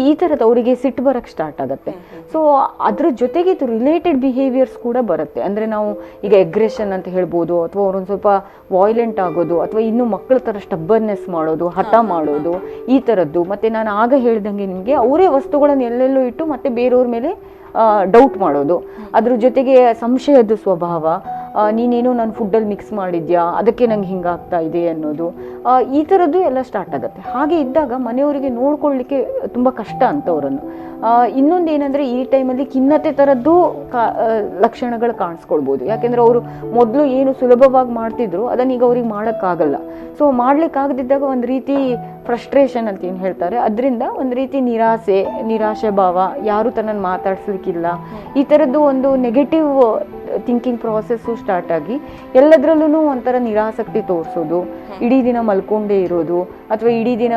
ಈ ಥರದ ಅವರಿಗೆ ಸಿಟ್ಟು ಬರಕ್ಕೆ ಸ್ಟಾರ್ಟ್ ಆಗುತ್ತೆ. ಸೊ ಅದ್ರ ಜೊತೆಗೆ ಇದು ರಿಲೇಟೆಡ್ ಬಿಹೇವಿಯರ್ಸ್ ಕೂಡ ಬರುತ್ತೆ. ಅಂದರೆ ನಾವು ಈಗ ಎಗ್ರೆಷನ್ ಅಂತ ಹೇಳ್ಬೋದು, ಅಥವಾ ಅವ್ರೊಂದು ಸ್ವಲ್ಪ ವಾಯ್ಲೆಂಟ್ ಆಗೋದು, ಅಥವಾ ಇನ್ನೂ ಮಕ್ಕಳ ಥರ ಸ್ಟಬ್ಬರ್ನೆಸ್ ಮಾಡೋದು, ಹಠ ಮಾಡೋದು, ಈ ಥರದ್ದು. ಮತ್ತು ನಾನು ಆಗ ಹೇಳ್ದಂಗೆ ನಿಮಗೆ ಅವರೇ ವಸ್ತುಗಳನ್ನು ಎಲ್ಲೆಲ್ಲೋ ಇಟ್ಟು ಮತ್ತೆ ಬೇರೆಯವ್ರ ಮೇಲೆ ಡೌಟ್ ಮಾಡೋದು, ಅದ್ರ ಜೊತೆಗೆ ಸಂಶಯದ ಸ್ವಭಾವ, ನೀನೇನೋ ನಾನು ಫುಡ್ಡಲ್ಲಿ ಮಿಕ್ಸ್ ಮಾಡಿದ್ಯಾ ಅದಕ್ಕೆ ನಂಗೆ ಹಿಂಗಾಗ್ತಾ ಇದೆ ಅನ್ನೋದು, ಈ ಥರದ್ದು ಎಲ್ಲ ಸ್ಟಾರ್ಟ್ ಆಗುತ್ತೆ. ಹಾಗೆ ಇದ್ದಾಗ ಮನೆಯವರಿಗೆ ನೋಡ್ಕೊಳ್ಳಿಕ್ಕೆ ತುಂಬ ಕಷ್ಟ ಅಂತವರನ್ನು. ಇನ್ನೊಂದೇನೆಂದರೆ ಈ ಟೈಮಲ್ಲಿ ಖಿನ್ನತೆ ಥರದ್ದು ಲಕ್ಷಣಗಳು ಕಾಣಿಸ್ಕೊಳ್ಬೋದು. ಯಾಕೆಂದರೆ ಅವರು ಮೊದಲು ಏನು ಸುಲಭವಾಗಿ ಮಾಡ್ತಿದ್ರು ಅದನ್ನ ಈಗ ಅವ್ರಿಗೆ ಮಾಡೋಕ್ಕಾಗಲ್ಲ. ಸೊ ಮಾಡ್ಲಿಕ್ಕಾಗದಿದ್ದಾಗ ಒಂದು ರೀತಿ ಫ್ರಸ್ಟ್ರೇಷನ್ ಅಂತ ಏನು ಹೇಳ್ತಾರೆ, ಅದರಿಂದ ಒಂದು ರೀತಿ ನಿರಾಶೆ ಭಾವ, ಯಾರು ತನ್ನನ್ನು ಮಾತಾಡ್ಸ್ಲಿಕ್ಕಿಲ್ಲ, ಈ ಥರದ್ದು ಒಂದು ನೆಗೆಟಿವ್ ಥಿಂಕಿಂಗ್ ಪ್ರಾಸೆಸ್ಸು ಸ್ಟಾರ್ಟ್ ಆಗಿ ಎಲ್ಲದರಲ್ಲೂ ಒಂಥರ ನಿರಾಸಕ್ತಿ ತೋರಿಸೋದು, ಇಡೀ ದಿನ ಮಲ್ಕೊಂಡೇ ಇರೋದು, ಅಥವಾ ಇಡೀ ದಿನ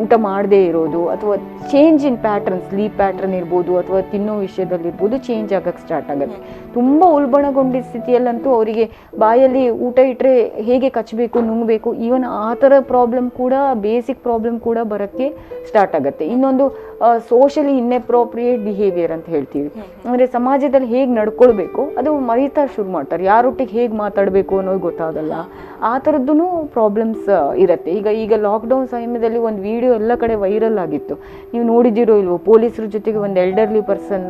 ಊಟ ಮಾಡದೇ ಇರೋದು, ಅಥವಾ change in pattern, sleep pattern ಇರ್ಬೋದು, ಅಥವಾ ತಿನ್ನೋ ವಿಷಯದಲ್ಲಿರ್ಬೋದು ಚೇಂಜ್ ಆಗಕ್ಕೆ ಸ್ಟಾರ್ಟ್ ಆಗುತ್ತೆ. ತುಂಬ ಉಲ್ಬಣಗೊಂಡಿದ್ದ ಸ್ಥಿತಿಯಲ್ಲಂತೂ ಅವರಿಗೆ ಬಾಯಲ್ಲಿ ಊಟ ಇಟ್ಟರೆ ಹೇಗೆ ಕಚ್ಚಬೇಕು, ನುಂಗಬೇಕು, ಈವನ್ ಆ ಥರ ಪ್ರಾಬ್ಲಮ್ ಕೂಡ, ಬೇಸಿಕ್ ಪ್ರಾಬ್ಲಮ್ ಕೂಡ ಬರೋಕ್ಕೆ ಸ್ಟಾರ್ಟ್ ಆಗುತ್ತೆ. ಇನ್ನೊಂದು ಸೋಷಲಿ ಇನ್ಅಪ್ರೋಪ್ರಿಯೇಟ್ ಬಿಹೇವಿಯರ್ ಅಂತ ಹೇಳ್ತೀವಿ. ಅಂದರೆ ಸಮಾಜದಲ್ಲಿ ಹೇಗೆ ನಡ್ಕೊಳ್ಬೇಕು ಅದು ಮರೀತಾ ಶುರು ಮಾಡ್ತಾರೆ, ಯಾರೊಟ್ಟಿಗೆ ಹೇಗೆ ಮಾತಾಡಬೇಕು ಅನ್ನೋದು ಗೊತ್ತಾಗಲ್ಲ. ಆ ಥರದ್ದು ಪ್ರಾಬ್ಲಮ್ಸ್ ಇರುತ್ತೆ. ಈಗ ಲಾಕ್ಡೌನ್ ಸಮಯದಲ್ಲಿ ಒಂದು ವಿಡಿಯೋ ಎಲ್ಲ ಕಡೆ ವೈರಲ್ ಆಗಿತ್ತು, ನೀವು ನೋಡಿದಿರೋ ಇಲ್ವೋ, ಪೊಲೀಸರ ಜೊತೆಗೆ ಒಂದು ಎಲ್ಡರ್ಲಿ ಪರ್ಸನ್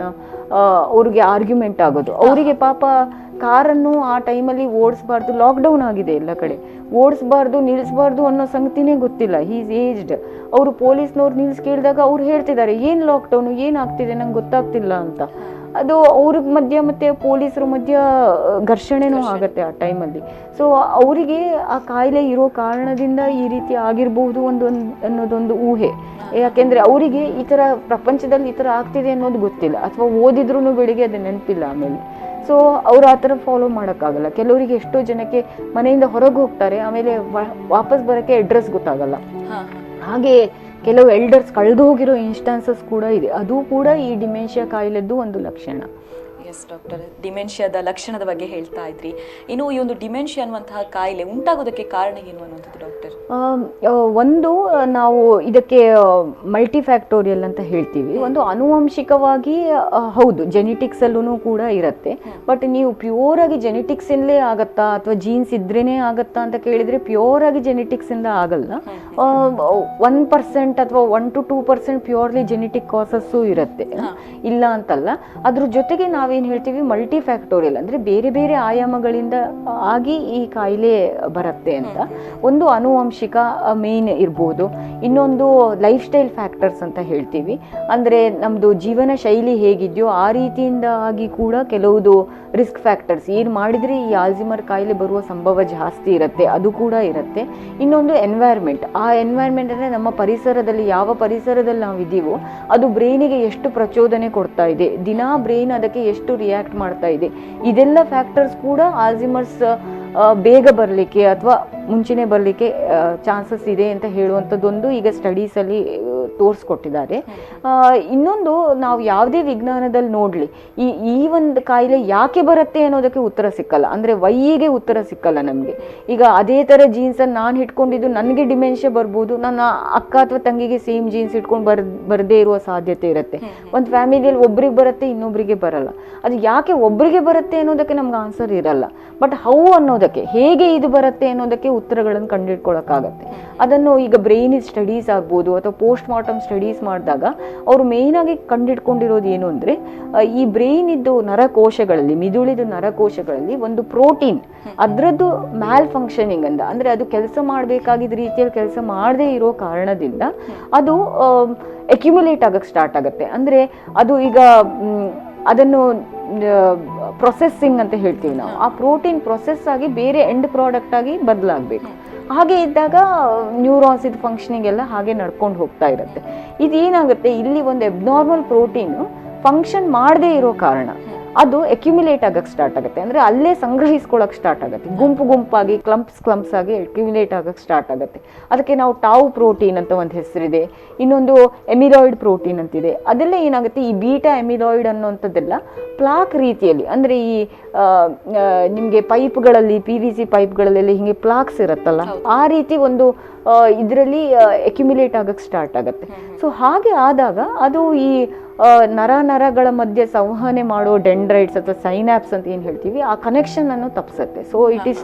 ಅವ್ರಿಗೆ ಆರ್ಗ್ಯುಮೆಂಟ್ ಆಗೋದು. ಅವರಿಗೆ ಪಾಪ ಕಾರನ್ನು ಆ ಟೈಮಲ್ಲಿ ಓಡಿಸ್ಬಾರ್ದು, ಲಾಕ್ಡೌನ್ ಆಗಿದೆ ಎಲ್ಲ ಕಡೆ, ಓಡಿಸ್ಬಾರ್ದು ನಿಲ್ಲಿಸ್ಬಾರ್ದು ಅನ್ನೋ ಸಂಗತಿನೇ ಗೊತ್ತಿಲ್ಲ. Is aged. ಅವರು ಪೊಲೀಸ್ನವ್ರು ನಿಲ್ಸಿ ಕೇಳಿದಾಗ ಅವ್ರು ಹೇಳ್ತಿದ್ದಾರೆ ಏನು ಲಾಕ್ಡೌನು, ಏನಾಗ್ತಿದೆ ನಂಗೆ ಗೊತ್ತಾಗ್ತಿಲ್ಲ ಅಂತ. ಅದು ಅವ್ರಿಗೆ ಮಧ್ಯ ಮತ್ತೆ ಪೊಲೀಸರ ಮಧ್ಯ ಘರ್ಷಣೆನೂ ಆಗುತ್ತೆ ಆ ಟೈಮಲ್ಲಿ. ಸೊ ಅವರಿಗೆ ಆ ಕಾಯಿಲೆ ಇರೋ ಕಾರಣದಿಂದ ಈ ರೀತಿ ಆಗಿರಬಹುದು ಅನ್ನೋದೊಂದು ಊಹೆ. ಯಾಕೆಂದರೆ ಅವರಿಗೆ ಈ ಥರ ಪ್ರಪಂಚದಲ್ಲಿ ಈ ಥರ ಆಗ್ತಿದೆ ಅನ್ನೋದು ಗೊತ್ತಿಲ್ಲ, ಅಥವಾ ಓದಿದ್ರೂ ಬೆಳಿಗ್ಗೆ ಅದು ನೆನಪಿಲ್ಲ ಆಮೇಲೆ. ಸೊ ಅವ್ರು ಆ ಥರ ಫಾಲೋ ಮಾಡೋಕ್ಕಾಗಲ್ಲ. ಕೆಲವರಿಗೆ ಎಷ್ಟೋ ಜನಕ್ಕೆ ಮನೆಯಿಂದ ಹೊರಗೆ ಹೋಗ್ತಾರೆ, ಆಮೇಲೆ ವಾಪಸ್ ಬರೋಕ್ಕೆ ಅಡ್ರೆಸ್ ಗೊತ್ತಾಗಲ್ಲ. ಹಾಗೆ ಕೆಲವು ಎಲ್ಡರ್ಸ್ ಕಳೆದು ಹೋಗಿರೋ ಇನ್ಸ್ಟಾನ್ಸಸ್ ಕೂಡ ಇದೆ. ಅದು ಕೂಡ ಈ ಡಿಮೆನ್ಷಿಯಾ ಕಾಯಿಲೆದ್ದು ಒಂದು ಲಕ್ಷಣ. ಎಸ್ ಡಾಕ್ಟರ್, ಡಿಮೆನ್ಷಿಯಾದ ಲಕ್ಷಣದ ಬಗ್ಗೆ ಹೇಳ್ತಾ ಇದ್ರಿ. ಇನ್ನು ಈ ಒಂದು ಡಿಮೆನ್ಷಿಯಾ ಅನ್ನುವಂತಹ ಕಾಯಿಲೆ ಉಂಟಾಗೋದಕ್ಕೆ ಕಾರಣ ಏನು ಅನ್ನುವಂಥದ್ದು ಡಾಕ್ಟರ್? ಒಂದು ನಾವು ಇದಕ್ಕೆ ಮಲ್ಟಿಫ್ಯಾಕ್ಟೋರಿಯಲ್ ಅಂತ ಹೇಳ್ತೀವಿ. ಒಂದು ಆನುವಂಶಿಕವಾಗಿ ಹೌದು, ಜೆನೆಟಿಕ್ಸ್ ಅಲ್ಲೂ ಕೂಡ ಇರುತ್ತೆ. ಬಟ್ ನೀವು ಪ್ಯೂರ್ ಆಗಿ ಜೆನೆಟಿಕ್ಸ್ ಇಂದಲೇ ಆಗತ್ತಾ ಅಥವಾ ಜೀನ್ಸ್ ಇದ್ರೇನೆ ಆಗತ್ತಾ ಅಂತ ಕೇಳಿದ್ರೆ ಪ್ಯೂರ್ ಆಗಿ ಜೆನೆಟಿಕ್ಸ್ ಇಂದ ಆಗಲ್ಲ. 1% ಅಥವಾ 1 to 2% ಪ್ಯೂರ್ಲಿ ಜೆನೆಟಿಕ್ ಕಾಸಸ್ಸು ಇರುತ್ತೆ, ಇಲ್ಲ ಅಂತಲ್ಲ. ಅದ್ರ ಜೊತೆಗೆ ನಾವೇನು ನಾವೇನು ಹೇಳ್ತೀವಿ ಮಲ್ಟಿ ಫ್ಯಾಕ್ಟೋರಿಯಲ್, ಅಂದರೆ ಬೇರೆ ಬೇರೆ ಆಯಾಮಗಳಿಂದ ಆಗಿ ಈ ಕಾಯಿಲೆ ಬರುತ್ತೆ ಅಂತ. ಒಂದು ಆನುವಂಶಿಕ ಮೇನ್ ಇರ್ಬೋದು, ಇನ್ನೊಂದು ಲೈಫ್ ಸ್ಟೈಲ್ ಫ್ಯಾಕ್ಟರ್ಸ್ ಅಂತ ಹೇಳ್ತೀವಿ, ಅಂದರೆ ನಮ್ಮದು ಜೀವನ ಶೈಲಿ ಹೇಗಿದೆಯೋ ಆ ರೀತಿಯಿಂದ ಆಗಿ ಕೂಡ ಕೆಲವುದು ರಿಸ್ಕ್ ಫ್ಯಾಕ್ಟರ್ಸ್ ಏನು ಮಾಡಿದರೆ ಈ ಆಲ್ಝಿಮರ್ ಕಾಯಿಲೆ ಬರುವ ಸಂಭವ ಜಾಸ್ತಿ ಇರುತ್ತೆ, ಅದು ಕೂಡ ಇರುತ್ತೆ. ಇನ್ನೊಂದು ಎನ್ವೈರ್ಮೆಂಟ್, ಆ ಎನ್ವೈರ್ಮೆಂಟ್ ಅಂದರೆ ನಮ್ಮ ಪರಿಸರದಲ್ಲಿ ಯಾವ ಪರಿಸರದಲ್ಲಿ ನಾವು ಇದೀವೋ ಅದು ಬ್ರೈನಿಗೆ ಎಷ್ಟು ಪ್ರಚೋದನೆ ಕೊಡ್ತಾ ಇದೆ, ದಿನಾ ಬ್ರೈನ್ ಅದಕ್ಕೆ ಎಷ್ಟು ರಿಯಾಕ್ಟ್ ಮಾಡ್ತಾ ಇದೆ, ಇದೆಲ್ಲ ಫ್ಯಾಕ್ಟರ್ಸ್ ಕೂಡ ಆಲ್ಝಿಮರ್ಸ್ ಬೇಗ ಬರಲಿಕ್ಕೆ ಅಥವಾ ಮುಂಚೆನೇ ಬರಲಿಕ್ಕೆ ಚಾನ್ಸಸ್ ಇದೆ ಅಂತ ಹೇಳುವಂಥದ್ದೊಂದು ಈಗ ಸ್ಟಡೀಸಲ್ಲಿ ತೋರಿಸ್ಕೊಟ್ಟಿದ್ದಾರೆ. ಇನ್ನೊಂದು, ನಾವು ಯಾವುದೇ ವಿಜ್ಞಾನದಲ್ಲಿ ನೋಡಲಿ ಈ ಒಂದು ಕಾಯಿಲೆ ಯಾಕೆ ಬರುತ್ತೆ ಅನ್ನೋದಕ್ಕೆ ಉತ್ತರ ಸಿಕ್ಕಲ್ಲ, ಅಂದರೆ ವೈಯಿಗೆ ಉತ್ತರ ಸಿಕ್ಕಲ್ಲ ನಮಗೆ. ಈಗ ಅದೇ ಥರ ಜೀನ್ಸನ್ನು ನಾನು ಇಟ್ಕೊಂಡಿದ್ದು ನನಗೆ ಡಿಮೆನ್ಷಿಯಾ ಬರ್ಬೋದು, ನನ್ನ ಅಕ್ಕ ಅಥವಾ ತಂಗಿಗೆ ಸೇಮ್ ಜೀನ್ಸ್ ಇಟ್ಕೊಂಡು ಬರದೇ ಇರುವ ಸಾಧ್ಯತೆ ಇರುತ್ತೆ. ಒಂದು ಫ್ಯಾಮಿಲಿಯಲ್ಲಿ ಒಬ್ರಿಗೆ ಬರುತ್ತೆ, ಇನ್ನೊಬ್ರಿಗೆ ಬರಲ್ಲ. ಅದು ಯಾಕೆ ಒಬ್ರಿಗೆ ಬರುತ್ತೆ ಅನ್ನೋದಕ್ಕೆ ನಮ್ಗೆ ಆನ್ಸರ್ ಇರಲ್ಲ, ಬಟ್ ಹೌ ಅನ್ನೋದಕ್ಕೆ, ಹೇಗೆ ಇದು ಬರುತ್ತೆ ಅನ್ನೋದಕ್ಕೆ ಉತ್ತರಗಳನ್ನು ಕಂಡುಹಿಡ್ಕೊಳಕ್ಕಾಗತ್ತೆ. ಅದನ್ನು ಈಗ ಬ್ರೈನ್ ಸ್ಟಡೀಸ್ ಆಗ್ಬೋದು ಅಥವಾ ಪೋಸ್ಟ್ ಮಾರ್ಟಮ್ ಸ್ಟಡೀಸ್ ಮಾಡಿದಾಗ ಅವರು ಮೇಯ್ನಾಗಿ ಕಂಡುಹಿಡ್ಕೊಂಡಿರೋದು ಏನು ಅಂದರೆ, ಈ ಬ್ರೈನ್ ಇದ್ದು ನರಕೋಶಗಳಲ್ಲಿ, ಮಿದುಳಿದ ನರಕೋಶಗಳಲ್ಲಿ ಒಂದು ಪ್ರೋಟೀನ್ ಅದರದ್ದು ಮ್ಯಾಲ್ ಫಂಕ್ಷನಿಂಗ್ ಅಂತ, ಅಂದರೆ ಅದು ಕೆಲಸ ಮಾಡಬೇಕಾಗಿದ್ದ ರೀತಿಯಲ್ಲಿ ಕೆಲಸ ಮಾಡದೇ ಇರೋ ಕಾರಣದಿಂದ ಅದು ಅಕ್ಯುಮುಲೇಟ್ ಆಗಕ್ಕೆ ಸ್ಟಾರ್ಟ್ ಆಗುತ್ತೆ. ಅಂದರೆ ಅದು ಈಗ ಅದನ್ನು ಪ್ರೊಸೆಸ್ಸಿಂಗ್ ಅಂತ ಹೇಳ್ತೀವಿ ನಾವು, ಆ ಪ್ರೋಟೀನ್ ಪ್ರೊಸೆಸ್ ಆಗಿ ಬೇರೆ ಎಂಡ್ ಪ್ರಾಡಕ್ಟ್ ಆಗಿ ಬದಲಾಗಬೇಕು. ಹಾಗೆ ಇದ್ದಾಗ ನ್ಯೂರಾನ್ಸ್ ಇದು ಫಂಕ್ಷನಿಂಗ್ ಎಲ್ಲ ಹಾಗೆ ನಡ್ಕೊಂಡು ಹೋಗ್ತಾ ಇರುತ್ತೆ. ಇದೇನಾಗುತ್ತೆ, ಇಲ್ಲಿ ಒಂದು ಅಬ್ನಾರ್ಮಲ್ ಪ್ರೋಟೀನು ಫಂಕ್ಷನ್ ಮಾಡದೇ ಇರೋ ಕಾರಣ ಅದು ಅಕ್ಯುಮುಲೇಟ್ ಆಗಕ್ಕೆ ಸ್ಟಾರ್ಟ್ ಆಗುತ್ತೆ, ಅಂದರೆ ಅಲ್ಲೇ ಸಂಗ್ರಹಿಸ್ಕೊಳ್ಳೋಕೆ ಸ್ಟಾರ್ಟ್ ಆಗುತ್ತೆ, ಗುಂಪು ಗುಂಪಾಗಿ ಕ್ಲಂಪ್ಸ್ ಆಗಿ ಅಕ್ಯುಮುಲೇಟ್ ಆಗಕ್ಕೆ ಸ್ಟಾರ್ಟ್ ಆಗುತ್ತೆ. ಅದಕ್ಕೆ ನಾವು ಟಾವ್ ಪ್ರೋಟೀನ್ ಅಂತ ಒಂದು ಹೆಸರಿದೆ, ಇನ್ನೊಂದು ಎಮಿಲಾಯ್ಡ್ ಪ್ರೋಟೀನ್ ಅಂತಿದೆ. ಅದೆಲ್ಲ ಏನಾಗುತ್ತೆ, ಈ ಬೀಟಾ ಎಮಿಲಾಯ್ಡ್ ಅನ್ನೋಂಥದ್ದೆಲ್ಲ ಪ್ಲಾಕ್ ರೀತಿಯಲ್ಲಿ, ಅಂದರೆ ಈ ನಿಮಗೆ ಪೈಪ್ಗಳಲ್ಲಿ PVC ಪೈಪ್ಗಳಲ್ಲೆಲ್ಲ ಹೀಗೆ ಪ್ಲಾಕ್ಸ್ ಇರುತ್ತಲ್ಲ, ಆ ರೀತಿ ಒಂದು ಇದರಲ್ಲಿ ಅಕ್ಯುಮುಲೇಟ್ ಆಗಕ್ಕೆ ಸ್ಟಾರ್ಟ್ ಆಗುತ್ತೆ. ಸೊ ಹಾಗೆ ಆದಾಗ ಅದು ಈ ನರಗಳ ಮಧ್ಯೆ ಸಂವಹನೆ ಮಾಡೋ ಡೆಂಡ್ರೈಟ್ಸ್ ಅಥವಾ ಸೈನಾಪ್ಸ್ ಅಂತ ಏನು ಹೇಳ್ತೀವಿ, ಆ ಕನೆಕ್ಷನ್ ಅನ್ನು ತಪ್ಪಿಸುತ್ತೆ. So it is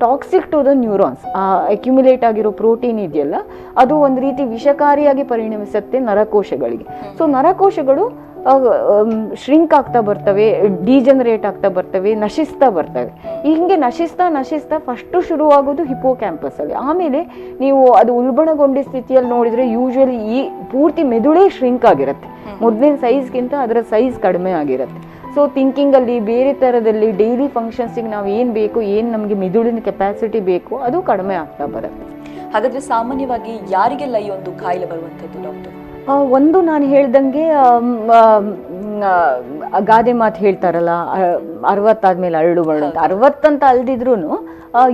toxic to the neurons. ಆ ಅಕ್ಯುಮುಲೇಟ್ ಆಗಿರೋ ಪ್ರೋಟೀನ್ ಇದೆಯಲ್ಲ, ಅದು ಒಂದು ರೀತಿ ವಿಷಕಾರಿಯಾಗಿ ಪರಿಣಮಿಸುತ್ತೆ ನರಕೋಶಗಳಿಗೆ. ಸೊ ನರಕೋಶಗಳು ಶ್ರಿಂಕ್ ಆಗ್ತಾ ಬರ್ತವೆ, ಡಿಜನರೇಟ್ ಆಗ್ತಾ ಬರ್ತವೆ, ನಶಿಸ್ತಾ ಬರ್ತವೆ. ಹಿಂಗೆ ನಶಿಸ್ತಾ ಫಸ್ಟು ಶುರುವಾಗೋದು ಹಿಪ್ಪೋ ಕ್ಯಾಂಪಸಲ್ಲಿ. ಆಮೇಲೆ ನೀವು ಅದು ಉಲ್ಬಣಗೊಂಡ ಸ್ಥಿತಿಯಲ್ಲಿ ನೋಡಿದರೆ ಯೂಶ್ವಲಿ ಈ ಪೂರ್ತಿ ಮೆದುಳೇ ಶ್ರಿಂಕ್ ಆಗಿರುತ್ತೆ, ಮೊದಲಿನ ಸೈಜ್ಗಿಂತ ಅದರ ಸೈಜ್ ಕಡಿಮೆ ಆಗಿರುತ್ತೆ. ಸೊ ಥಿಂಕಿಂಗಲ್ಲಿ, ಬೇರೆ ಥರದಲ್ಲಿ, ಡೈಲಿ ಫಂಕ್ಷನ್ಸಿಗೆ ನಾವು ಏನು ಬೇಕು, ಏನು ನಮಗೆ ಮಿದುಳಿನ ಕೆಪಾಸಿಟಿ ಬೇಕು, ಅದು ಕಡಿಮೆ ಆಗ್ತಾ ಬರುತ್ತೆ. ಹಾಗಾದರೆ ಸಾಮಾನ್ಯವಾಗಿ ಯಾರಿಗೆಲ್ಲ ಈ ಒಂದು ಕಾಯಿಲೆ ಬರುವಂಥದ್ದು ಡಾಕ್ಟರ್? ಒಂದು, ನಾನು ಹೇಳ್ದಂಗೆ ಗಾದೆ ಮಾತು ಹೇಳ್ತಾರಲ್ಲ, 60 ಆದ್ಮೇಲೆ ಅರಳು ಬರಳು ಅಂತ. 60 ಅಂತ ಅಲ್ದಿದ್ರು